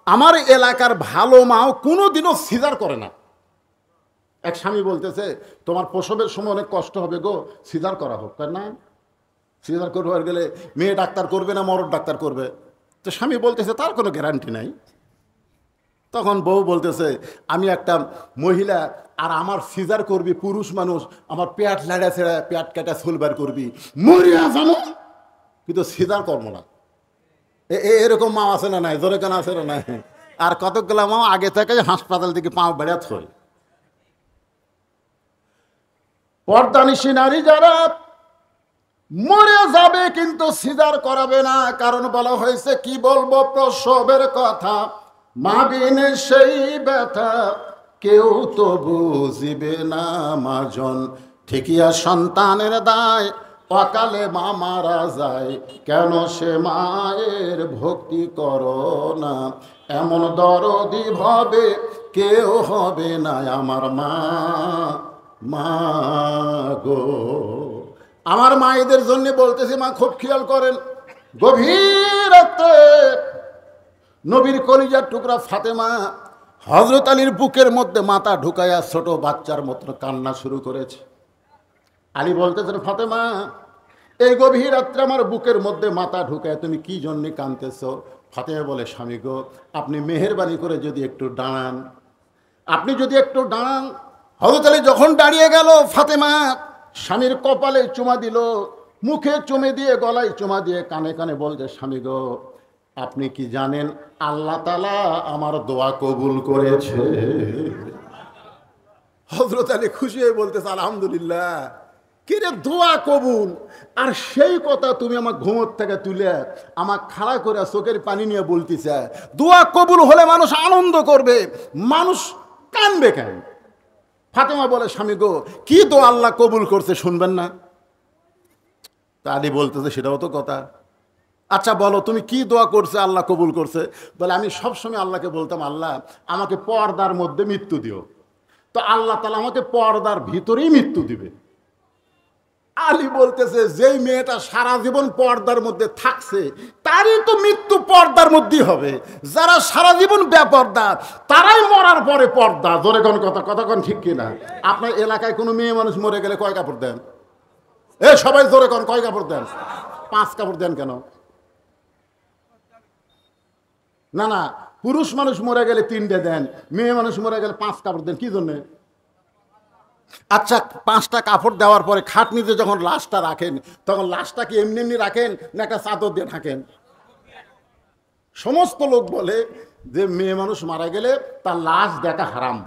আমার এলাকার ভালো মাও কোনোদিনও সিজার করে না। এক স্বামী বলতেছে তোমার প্রসবের সময় অনেক কষ্ট হবে গো, সিজার করা হোক। তার না, সিজার করবার গেলে মেয়ে ডাক্তার করবে না মরদ ডাক্তার করবে? তো স্বামী বলতেছে তার কোনো গ্যারান্টি নাই। তখন বউ বলতেছে আমি একটা মহিলা আর আমার সিজার করবি পুরুষ মানুষ, আমার পেট লাড়া ছেড়া পেট কাটা ছুলবার করবি, মরিয়া জানো, কিন্তু সিজার করবো না। এরকম মা আছে না নাই? জোরে কেন আছে না নাই? আর কতগুলা মা আগে থেকে হাসপাতাল থেকে পাও বেড়াত হয়। পর্দানিশী নারী যারা মরে যাবে কিন্তু সিজার করাবে না, কারণ বলা হয়েছে কি বলবো প্রসবের কথা, মা বিনে সেই ব্যথা কেউ তো বুঝিবে না, মাজন ঠিকিয়া সন্তানের দায়, অকালে মা মারা যায়, কেন সে মায়ের ভক্তি করো না, এমন দরদি ভাবে কেউ হবে না আমার মা, মা গো। আমার মায়েদের জন্য বলতেছি, মা খুব খেয়াল করেন। গভীর রাতে নবীর কলিজার টুকরা ফাতেমা হযরত আলীর বুকের মধ্যে মাথা ঢুকাইয়া ছোট বাচ্চার মতো কান্না শুরু করেছে। আলী বলতেছেন ফাতেমা, এই গভীর রাত্রে আমার বুকের মধ্যে মাথা ঢুকায় তুমি কি জন্য কাঁদতেছ? ফাতেমা বলে স্বামী গো, আপনি মেহেরবানি করে যদি একটু দাঁড়ান, আপনি যদি একটু দাঁড়ান। হযরত আলী যখন দাঁড়িয়ে গেল, ফাতেমা স্বামীর কপালে চুমা দিল, মুখে চুমে দিয়ে, গলায় চুমা দিয়ে, কানে কানে বলছে স্বামী গো, আপনি কি জানেন আল্লাহ তাআলা আমার দোয়া কবুল করেছে? হযরত আলী খুশি হয়ে বলতেছে আলহামদুলিল্লাহ। কিরে দোয়া কবুল? আর সেই কথা তুমি আমার ঘুমোর থেকে তুলে আমার খাড়া করে চোখের পানি নিয়ে বলতেছে দোয়া কবুল হলে মানুষ আনন্দ করবে, মানুষ কানবে কেন? ফাতেমা বলে স্বামী গো, কি দোয়া আল্লাহ কবুল করছে শুনবেন না? তা আলী বলতেছে সেটাও তো কথা। আচ্ছা বলো তুমি কি দোয়া করছে আল্লাহ কবুল করছে? বলে আমি সবসময় আল্লাহকে বলতাম আল্লাহ আমাকে পর্দার মধ্যে মৃত্যু দিও, তো আল্লাহ তাআলা আমাকে পর্দার ভিতরেই মৃত্যু দিবে। আলী বলতেছে যেই মেয়েটা সারা জীবন পর্দার মধ্যে থাকছে তারই তো মৃত্যু পর্দার মধ্যেই হবে, যারা সারা জীবন বেপর্দা তারাই মরার পরে পর্দা। জোরে কোন কথা, কথা কোন ঠিক কিনা? আপনার এলাকায় কোনো মেয়ে মানুষ মরে গেলে কয় কাপড় দেন? এ সবাই জোরে কোন, কয় কাপড় দেন? 5 কাপড় দেন কেন? না না, পুরুষ মানুষ মরে গেলে 3টে দেন, মেয়ে মানুষ মরে গেলে 5 কাপড় দেন, কি জন্যে? আচ্ছা 5টা কাপড় দেওয়ার পরে খাটনিতে যখন লাশটা রাখেন তখন লাশটা কি এমনি এমনি রাখেন না একটা চাদর দিয়ে ঢাকেন? সমস্ত লোক বলে যে মেয়ে মানুষ মারা গেলে তার লাশ দেখা হারাম।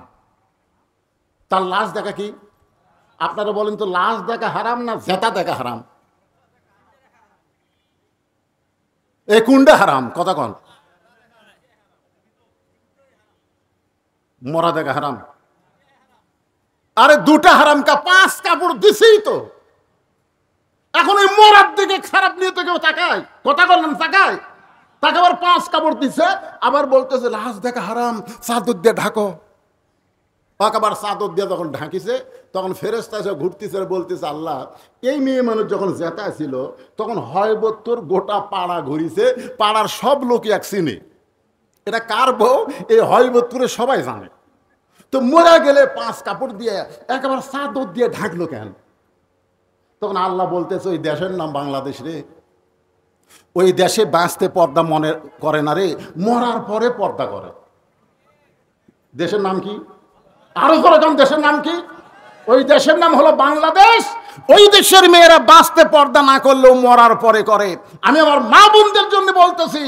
তার লাশ দেখা কি? আপনারা বলেন তো, লাশ দেখা হারাম না জেতা দেখা হারাম? এ কোনটা হারাম? কথা কন। মরা দেখা হারাম? আরে দুটা হারাম কা 5 কাপড় দিছেই তো। এখন ওই মরার দিকে খারাপ নিয়ে তো কেউ তাকায়? কথা বললেন তাকায়? তাকে আবার 5 কাপড় দিচ্ছে, আবার বলতেছে লাশ দেখা হারাম, চাদর দিয়ে ঢাকো। তাকে আবার চাদর দিয়ে যখন ঢাকিছে, তখন ফেরেশতা এসে ঘুরতেছে আর বলতেছে, আল্লাহ, এই মেয়ে মানুষ যখন জেতা ছিল তখন হয়বত্তর গোটা পাড়া ঘুরিছে, পাড়ার সব লোকই এক চিনে এটা কার বউ, এই হয়বত্তরে সবাই জানে। তো মরা গেলে 5 কাপড় দিয়ে একেবারে চাদর দিয়ে ঢাকলো কেন? তখন আল্লাহ বলতেছে, ওই দেশের নাম বাংলাদেশ রে, ওই দেশে বাঁচতে পর্দা মনে করে না রে, মরার পরে পর্দা করে। দেশের নাম কি? আরো করে কোন দেশের নাম কি? ওই দেশের নাম হলো বাংলাদেশ। ওই দেশের মেয়েরা বাঁচতে পর্দা না করলেও মরার পরে করে। আমি আমার মা বোনদের জন্য বলতেছি,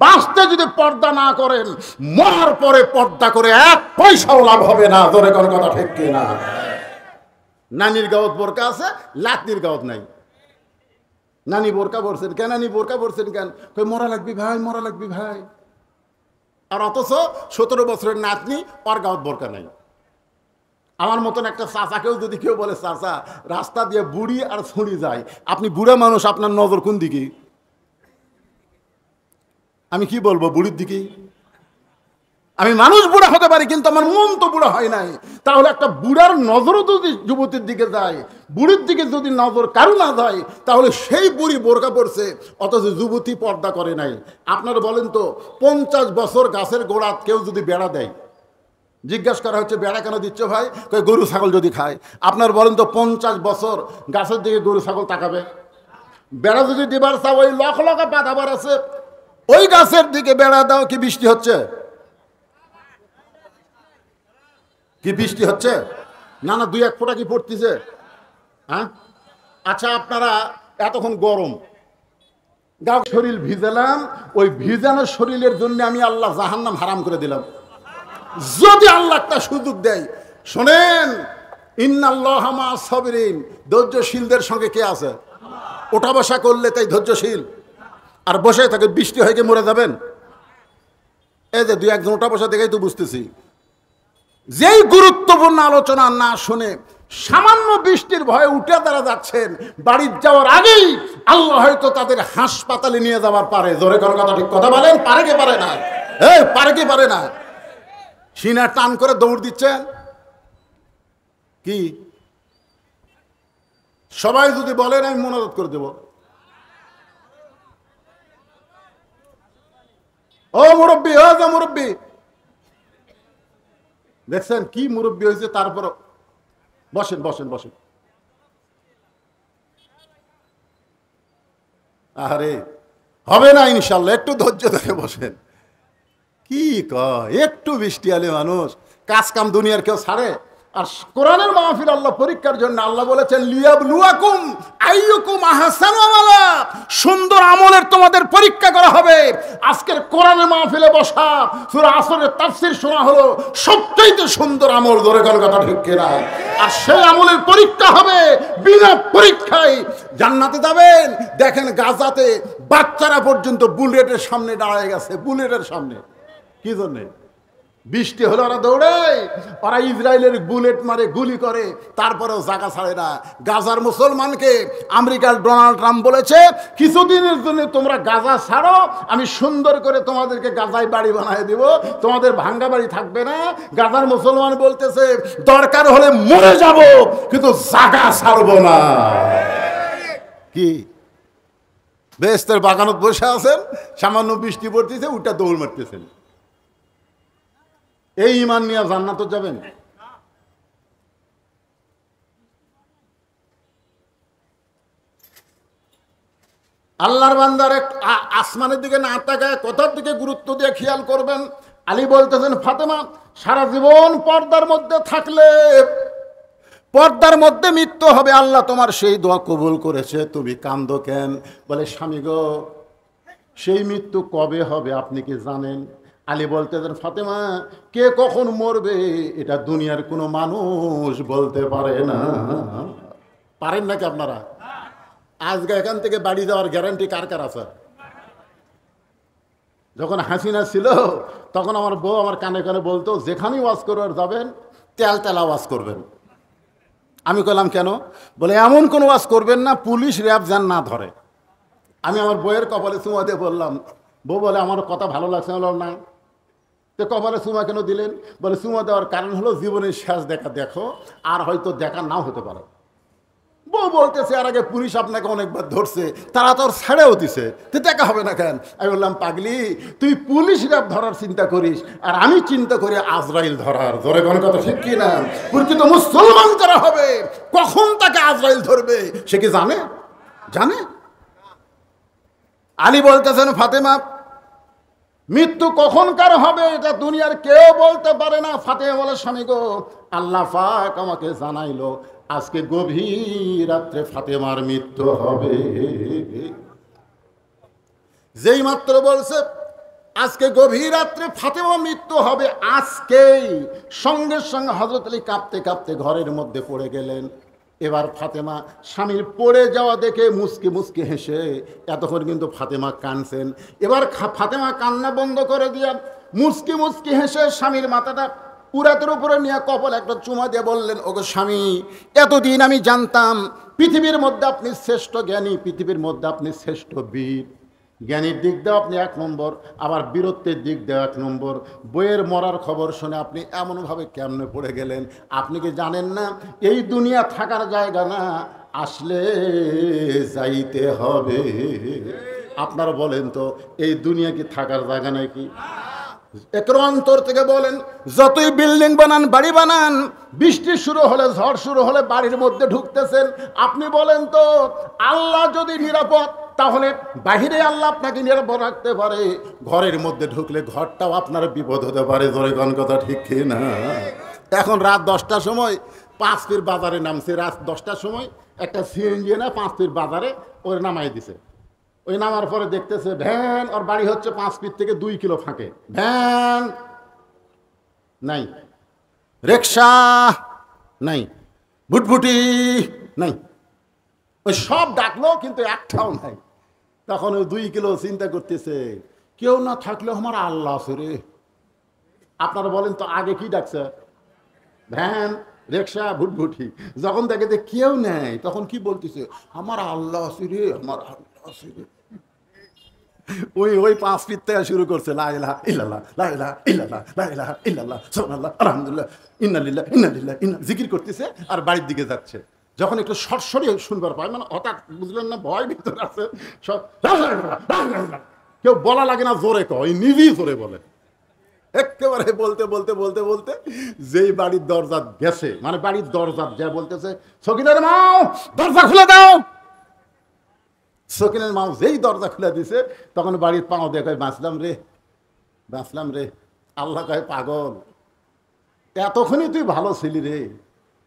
বাঁচতে যদি পর্দা না করেন, মরার পরে পর্দা করে 1 পয়সাও লাভ হবে না। ধরে কোন কথা ঠিক কিনা? নানির গাওত বোরকা আছে, লাতির গাওত নাই। নানি বোরকা পরছেন কেন? নানি বোরকা পরছেন কেন? কই মরা লাগবি ভাই, মরা লাগবি ভাই। আর অথচ 17 বছরের নাতনি, ওর গাওত বোরকা নাই। আমার মতন একটা চাচাকেও যদি কেউ বলে, চাচা রাস্তা দিয়ে বুড়ি আর ছুঁড়ি যায়, আপনি বুড়া মানুষ, আপনার নজর কোন দিকে? আমি কি বলবো? বুড়ির দিকে। আমি মানুষ বুড়া হতে পারি, কিন্তু আমার মন তো বুড়া হয় নাই। তাহলে একটা বুড়ার নজরও যদি যুবতীর দিকে যায়, বুড়ির দিকে যদি নজর কারো না যায়, তাহলে সেই বুড়ি বোরকা পড়ছে, অথচ যুবতী পর্দা করে নাই। আপনারা বলেন তো, 50 বছর গাছের গোড়াত কেউ যদি বেড়া দেয়, জিজ্ঞাসা করা হচ্ছে বেড়া কেন দিচ্ছ ভাই? গরু ছাগল যদি খায়। আপনার বলেন তো, 50 বছর গাছের দিকে গরু ছাগল তাকাবে? বেড়া যদি দিবার চাও, ওই লক্ষ লক্ষ পাতাবার আছে, ওই গাছের দিকে বেড়া দাও, কি বৃষ্টি হচ্ছে? কি বৃষ্টি হচ্ছে? না না, 2-1 ফোঁটা কি পড়তেছে? হ্যাঁ, আচ্ছা, আপনারা এতক্ষণ গরম গাও শরীর ভিজালাম, ওই ভিজানোর শরীরের জন্য আমি আল্লাহ জাহান্নাম হারাম করে দিলাম। যদি আল্লাহ একটা সুযোগ দেয়, শোনেন, ইন্নাল্লাহা মা'আস সাবিরিন, ধৈর্যশীলদের সঙ্গে কে আছে? ওঠা বসা করলে তাই ধৈর্যশীল, আর বসে থাকে বৃষ্টি হয়ে গিয়ে মরে যাবেন। এই যে 2-1 জন ওঠা বসা দেখেই তো বুঝতেছি, যেই গুরুত্বপূর্ণ আলোচনা না শুনে সামান্য বৃষ্টির ভয়ে উঠে দাঁড়া যাচ্ছেন, বাড়ির যাওয়ার আগেই আল্লাহ হয়তো তাদের হাসপাতালে নিয়ে যাওয়ার পারে। জোরে কোন কথা ঠিক কথা বলেন, পারে কি পারে না? পারে কি পারে না? সিনা টান করে দৌড় দিচ্ছেন কি? সবাই যদি বলেন, আমি মোনাজাত করে দেব। ও মুরব্বী, ও যে মুরব্বী, দেখছেন কি মুরব্বী হয়েছে? তারপর বসেন বসেন বসেন। আরে হবে না ইনশাল্লাহ, একটু ধৈর্য ধরে বসেন। কি কয়, একটু বৃষ্টি আলে মানুষ কাজ কাম দুনিয়ার কেউ ছাড়ে? আর কোরআনের মাহফিল আল্লাহ পরীক্ষার জন্য। আল্লাহ বলেছেন, লিয়াবলুয়াকুম আইয়ুকুম আহসানু আমালা, সুন্দর আমলের তোমাদের পরীক্ষা করা হবে। আজকের কোরআনের মাহফিলে বসা, সূরা আসরের তাফসীর শোনা হলো সবচেয়ে সুন্দর আমল। ধরে কোন কথা ঠিক কিনা? আর সেই আমলের পরীক্ষা হবে, বিনা পরীক্ষায় জান্নাতে যাবেন। দেখেন গাজাতে বাচ্চারা পর্যন্ত বুলেটের সামনে দাঁড়ায় গেছে, বুলেটের সামনে। কি জন্যে? বৃষ্টি হলে ওরা দৌড়ে, ওরা ইসরায়েলের বুলেট মারে, গুলি করে, তারপরেও জায়গা ছাড়ে না। গাজার মুসলমানকে আমেরিকার ডোনাল্ড ট্রাম্প বলেছে, কিছুদিনের জন্য তোমরা গাজা ছাড়ো, আমি সুন্দর করে তোমাদেরকে গাজায় বাড়ি বানিয়ে দিব, তোমাদের ভাঙ্গা বাড়ি থাকবে না। গাজার মুসলমান বলতেছে, দরকার হলে মরে যাব, কিন্তু জায়গা ছাড়বো না। কি বেহেশতের বাগানত বসে আছেন, সামান্য বৃষ্টি পড়তেছে, উঠটা দৌড় মারতেছেন। এই ঈমান নিয়ে জান্নাতে যাবেন? আল্লাহর বান্দার আসমানের দিকে না তাকায় কথার দিকে গুরুত্ব দিয়ে খেয়াল করবেন। আলী বলতেছেন, ফাতেমা সারা জীবন পর্দার মধ্যে থাকলে পর্দার মধ্যে মৃত্যু হবে, আল্লাহ তোমার সেই দোয়া কবুল করেছে, তুমি কান্দো কেন? বলে, স্বামী গো, সেই মৃত্যু কবে হবে আপনি কি জানেন? আলী বলতেছেন, ফাতেমা কে কখন মরবে এটা দুনিয়ার কোনো মানুষ বলতে পারে না। পারেন নাকি আপনারা? আজকে এখান থেকে বাড়ি যাওয়ার গ্যারান্টি কার কার আছে? যখন হাসিনা ছিল তখন আমার বউ আমার কানে কানে বলতো, যেখানেই ওয়াজ করবার যাবেন তেল তেলা ওয়াজ করবেন। আমি কইলাম কেন? বলে, এমন কোনো ওয়াজ করবেন না পুলিশ র্যাব যেন না ধরে। আমি আমার বইয়ের কপালে চুমা দিয়ে বললাম, বউ বলে আমার কথা ভালো লাগছে না। বললাম না। তো কপালে চুমা কেন দিলেন? বলে চুমা দেওয়ার কারণ হলো জীবনের শেষ দেখা দেখো, আর হয়তো দেখা নাও হতে পারে। বউ বলতেছে আর আগে পুলিশ আপনাকে অনেকবার ধরছে, তারা তো ছেড়েও দিছে, তো দেখা হবে না কেন? আমি বললাম পাগলি, তুই পুলিশরা ধরার চিন্তা করিস, আর আমি চিন্তা করি আজরাইল ধরার। ধরে কোনো কথা ঠিক কি না? প্রকৃত মুসলমান যারা হবে, কখন তাকে আজরাইল ধরবে সে কি জানে? জানে? আলী বলতেছেন ফাতেমা, মৃত্যু কখনকার হবে এটা দুনিয়ার কেউ বলতে পারে না। ফাতেমা বলে স্বামী গো, আল্লাহ পাক আমাকে জানাইলো আজকে গভীর রাত্রে ফাতেমার মৃত্যু হবে। যেই মাত্র বলছে আজকে গভীর রাত্রে ফাতেমা মৃত্যু হবে, আজকেই সঙ্গে সঙ্গে হযরত আলী কাঁপতে কাঁপতে ঘরের মধ্যে পড়ে গেলেন। এবার ফাতেমা স্বামীর পড়ে যাওয়া দেখে মুচকি মুচকি হেসে, এতক্ষণ কিন্তু ফাতেমা কাঁদছেন, এবার ফাতেমা কান্না বন্ধ করে দিয়া মুচকি মুচকি হেসে স্বামীর মাথাটা উরাতের উপরে নিয়ে কপালে একটা চুমা দিয়ে বললেন, ওগো স্বামী, এতদিন আমি জানতাম পৃথিবীর মধ্যে আপনি শ্রেষ্ঠ জ্ঞানী, পৃথিবীর মধ্যে আপনি শ্রেষ্ঠ বীর। জ্ঞানীর দিক দিয়ে আপনি 1 নম্বর, আবার বীরত্বের দিক দিয়ে 1 নম্বর। বইয়ের মরার খবর শুনে আপনি এমনভাবে কেমনে পড়ে গেলেন? আপনি কি জানেন না এই দুনিয়া থাকার জায়গা না, আসলে যাইতে হবে। আপনারা বলেন তো, এই দুনিয়া কি থাকার জায়গা নাকি? একের অন্তর থেকে বলেন, যতই বিল্ডিং বানান, বাড়ি বানান, বৃষ্টি শুরু হলে, ঝড় শুরু হলে বাড়ির মধ্যে ঢুকতেছেন, আপনি বলেন তো আল্লাহ যদি নিরাপদ, তাহলে বাহিরে আল্লাহ আপনাকে নিরাপদ রাখতে পারে, ঘরের মধ্যে ঢুকলে ঘরটাও আপনার বিপদ হতে পারে। ধরে কোন কথা ঠিক কি না? এখন রাত 10টার সময় 5 পীর বাজারে নামছে। রাত 10টার সময় একটা সিএনজি না 5 পীর বাজারে ওর নামাই দিছে। ওই নামার পরে দেখতেছে ভ্যান, ওর বাড়ি হচ্ছে 5 ফিট থেকে 2 কিলো ফাঁকে, ভ্যান নাই, রিক্সা নাই, ভুটভুটি নাই, ওই সব ডাকলো কিন্তু একটাও নাই। তখন ওই 2 কিলো চিন্তা করতেছে, কেউ না থাকলে আমার আল্লাহ আছে রে। আপনারা বলেন তো আগে কি ডাকছে? ভ্যান, রিক্সা, ভুটভুটি। যখন দেখে যে কেউ নেই, তখন কি বলতেছে? আমার আল্লাহ আছে রে, আমার আল্লাহ আছে রে। ওই 5 ফিট থেকে শুরু করছে, লা ইলাহা ইল্লাল্লাহ, লা ইলাহা ইল্লাল্লাহ, লা ইলাহা ইল্লাল্লাহ, সুবহানাল্লাহ, আলহামদুলিল্লাহ, ইন্না লিল্লাহি ইন্না ইলাইহি রাজিউন, জিকির করতেছে আর বাড়ির দিকে যাচ্ছে। যখন একটু সরসরি শুনবার পায়, মানে হঠাৎ বুঝলেন না, ভয় ভিতরে আছে, সব কেউ বলা লাগে না, জোরে কয়, নিজেই জোরে বলে। একেবারে বলতে বলতে বলতে বলতে যেই বাড়ির দরজা গেছে, মানে বাড়ির দরজা যা বলতেছে, সকিনের মাও দরজা খুলে দাও। সকিনের মাও যেই দরজা খুলে দিছে, তখন বাড়ির পাও দিয়ে কয়, বাঁচলাম রে, বাঁচলাম রে। আল্লাহ কয়, পাগল, এতক্ষণই তুই ভালো ছিলি রে।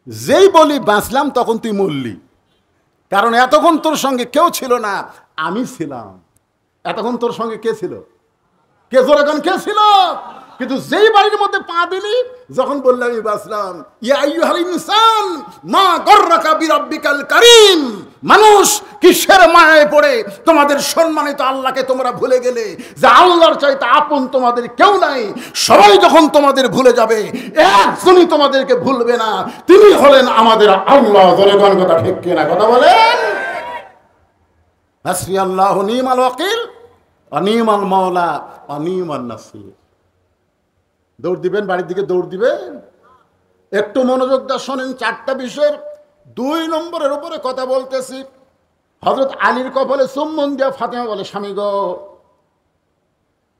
যেই বলি বাঁচলাম, তখন তুই মরলি, কারণ এতক্ষণ তোর সঙ্গে কেউ ছিল না, আমি ছিলাম। এতক্ষণ তোর সঙ্গে কে ছিল? কে? জোরে কোন, কে ছিল? কিন্তু যেই বাড়ির মধ্যে পা দিলি, যখন বললাম আমি বাঁচলাম, ইয়া আইয়ুহাল ইনসান মা গররাকা বিরাব্বিকাল কারীম, মানুষ কিসের মায়ায় পড়ে তোমাদের সম্মানিত আল্লাহকে তোমরা ভুলে গেলে, যে আল্লাহর চাইতে আপন তোমাদের কেউ নাই। সবাই যখন তোমাদের ভুলে যাবে, একজনই তোমাদেরকে ভুলবে না, তিনি হলেন আমাদের আল্লাহ। জোরে কোন কথা ঠিক কিনা? কথা বলেন। হাসবি আল্লাহু নি'মাল ওয়াকিল অনিমাল মাওলা অনিমান নাসির। দৌড় দিবেন, বাড়ির দিকে দৌড় দিবেন। একটু মনোযোগ দিয়ে শোনেন, 4টা বিষয়ের 2 নম্বরের উপরে কথা বলতেছি। হযরত আলীর কপালে চুম্বন দিয়া ফাতেমা বলে, স্বামী গো,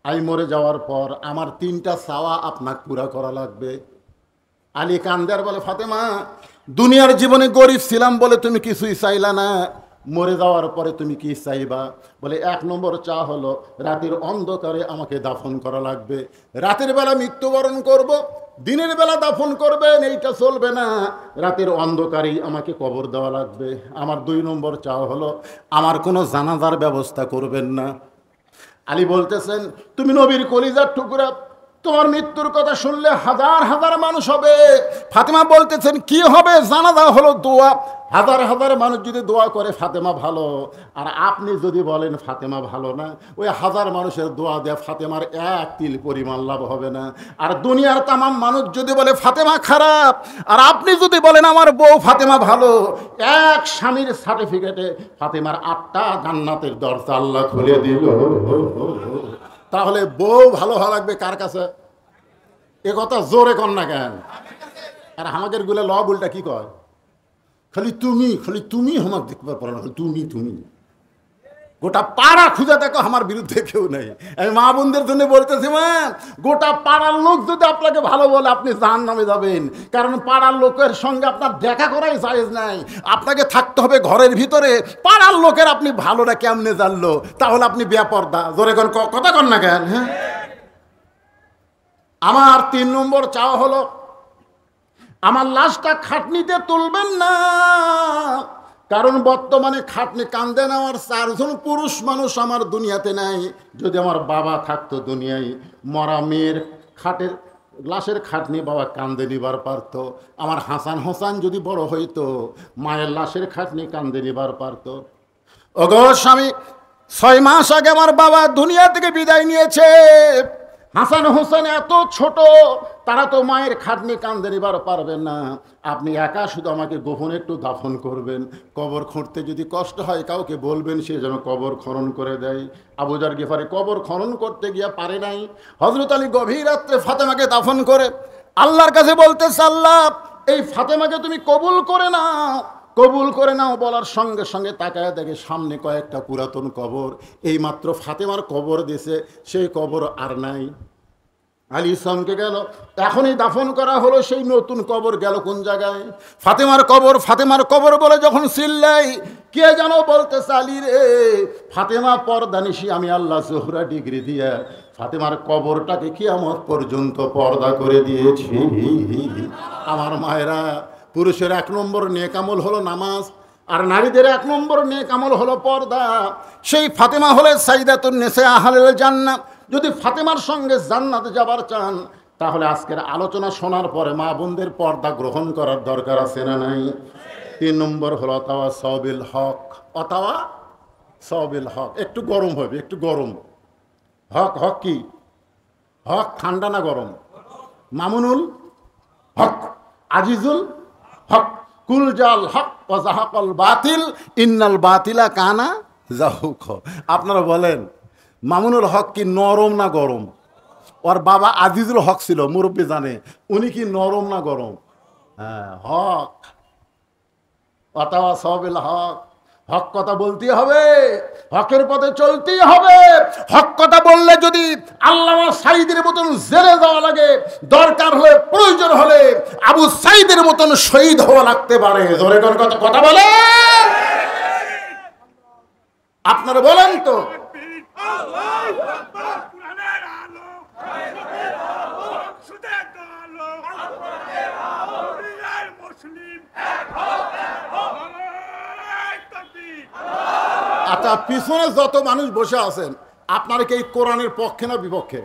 আমি মরে যাওয়ার পর আমার 3টা চাওয়া আপনাকে পুরা করা লাগবে। আলী কান্দার বলে, ফাতেমা, দুনিয়ার জীবনে গরিব ছিলাম বলে তুমি কিছুই চাইলা না, মরে যাওয়ার পরে তুমি কি চাইবা? বলে 1 নম্বর চা হলো রাতের অন্ধকারে আমাকে দাফন করা লাগবে। রাতের বেলা মৃত্যুবরণ করব, দিনের বেলা দাফন করবেন এইটা চলবে না, রাতের অন্ধকারেই আমাকে কবর দেওয়া লাগবে। আমার 2 নম্বর চা হলো আমার কোনো জানাজার ব্যবস্থা করবেন না। আলী বলতেছেন, তুমি নবীর কলিজার টুকরা, তোমার মৃত্যুর কথা শুনলে হাজার হাজার মানুষ হবে। ফাতেমা বলতেছেন, কি হবে? জানাজা হলো দোয়া, হাজার হাজার মানুষ যদি দোয়া করে ফাতেমা ভালো, আর আপনি যদি বলেন ফাতেমা ভালো না, ওই হাজার মানুষের দোয়া দেয়া ফাতেমার 1 তিল পরিমাণ লাভ হবে না। আর দুনিয়ার তামাম মানুষ যদি বলে ফাতেমা খারাপ, আর আপনি যদি বলেন আমার বউ ফাতেমা ভালো, এক স্বামীর সার্টিফিকেটে ফাতেমার 8টা জান্নাতের দরজা আল্লাহ খুলে দিল। তাহলে বউ ভালো হওয়া লাগবে কার কাছে? এ কথা জোরে কর না কেন? আর আমাদের গুলো ল বলটা কি কয়, খালি তুমি আমার দেখতে পারো না, তুমি গোটা পাড়া খুঁজে দেখো আমার বিরুদ্ধে কেউ নেই। আমি মা বোনদের জন্য বলতেছি, মা গোটা পাড়ার লোক যদি আপনাকে ভালো বলে আপনি জাহান্নামে যাবেন, কারণ পাড়ার লোকের সঙ্গে আপনার দেখা করাই জায়েজ নাই। আপনাকে থাকতে হবে ঘরের ভিতরে। পাড়ার লোকের আপনি ভালোটা কেমনে জানলো? তাহলে আপনি বেপরদা। জোরে কোন কথা কন না কেন? হ্যাঁ, আমার 3 নম্বর চাওয়া হলো, আমার লাশটা খাটনিতে তুলবেন না, কারণ বর্তমানে খাটনি কান্দে নেওয়ার 4 জন পুরুষ মানুষ আমার দুনিয়াতে নাই। যদি আমার বাবা থাকতো দুনিয়ায়, মরা মেয়ের খাটের লাশের খাটনি বাবা কান্দে নিবার পারত। আমার হাসান হোসান যদি বড় হইতো, মায়ের লাশের খাটনি কান্দে নিবার পারত। ওগো স্বামী, 6 মাস আগে আমার বাবা দুনিয়া থেকে বিদায় নিয়েছে। হাসান হোসেন এত ছোট, তারা তো মায়ের খাটনি কান্দে নিবার পারবেন না। আপনি একা শুধু আমাকে গোপনে একটু দাফন করবেন। কবর খুঁড়তে যদি কষ্ট হয় কাউকে বলবেন, সে যেন কবর খনন করে দেয়। আবু যার গিফারি কবর খনন করতে গিয়ে পারে নাই। হযরত আলী গভীর রাত্রে ফাতেমাকে দাফন করে আল্লাহর কাছে বলতেছে, আল্লাহ এই ফাতেমাকে তুমি কবুল করে নাও। বলার সঙ্গে সঙ্গে তাকায় দেখে সামনে কয়েকটা পুরাতন কবর। এই মাত্র ফাতেমার কবর দিয়েছে, সেই কবর আর নাই। আলী চমকে গেল। এখনই দাফন করা হলো, সেই নতুন কবর গেল কোন জায়গায়? ফাতেমার কবর বলে যখন চিল্লাই, কে যেন বলতেছে, আলী রে ফাতেমা পর্দানিশী, আমি আল্লাহ জোহরা ডিগ্রি দিয়ে ফাতেমার কবরটাকে কিয়ামত পর্যন্ত পর্দা করে দিয়েছি। আমার মায়েরা, পুরুষের 1 নম্বর নেক আমল হলো নামাজ, আর নারীদের 1 নম্বর নেক আমল হলো পর্দা। সেই ফাতেমা হলে সাইয়্যিদাতুন নিসা আহলিল জান্নাহ। যদি ফাতেমার সঙ্গে জান্নাতে যাবার চান, তাহলে আজকের আলোচনা শোনার পরে মা বোনদের পর্দা গ্রহণ করার দরকার আছে না নাই? 3 নম্বর হলো অতাওয়া সবিল হক। অতাওয়া সবিল হক। একটু গরম হবে, একটু গরম। হক কি? হক ঠান্ডা না গরম? মামুনুল হক, আজিজুল হক, কুল জাল হক ওয়া যাহাকাল বাতিল ইন্নাল বাতিলা কানা যাহুক। আপনারা বলেন মামুনুল হক কি নরম না গরম? ওর বাবা আজিজুল হক ছিল, মুরব্বী জানে, উনি কি নরম না গরম? হ্যাঁ, হক। অতাওয়া সবিল হক। হক কথা বলতেই হবে, হকের পথে চলতেই হবে। হক কথা বললে যদি আল্লামা সাঈদের মতন জেলে যাওয়া লাগে, দরকার হলে প্রয়োজন হলে আবু সাঈদের মতন শহীদ হওয়া লাগতে পারে। জোরে কথা বলে আপনারা বলেন তো। আচ্ছা, পিছনে যত মানুষ বসে আছেন, আপনারা কি এই কোরআনের পক্ষে না বিপক্ষে?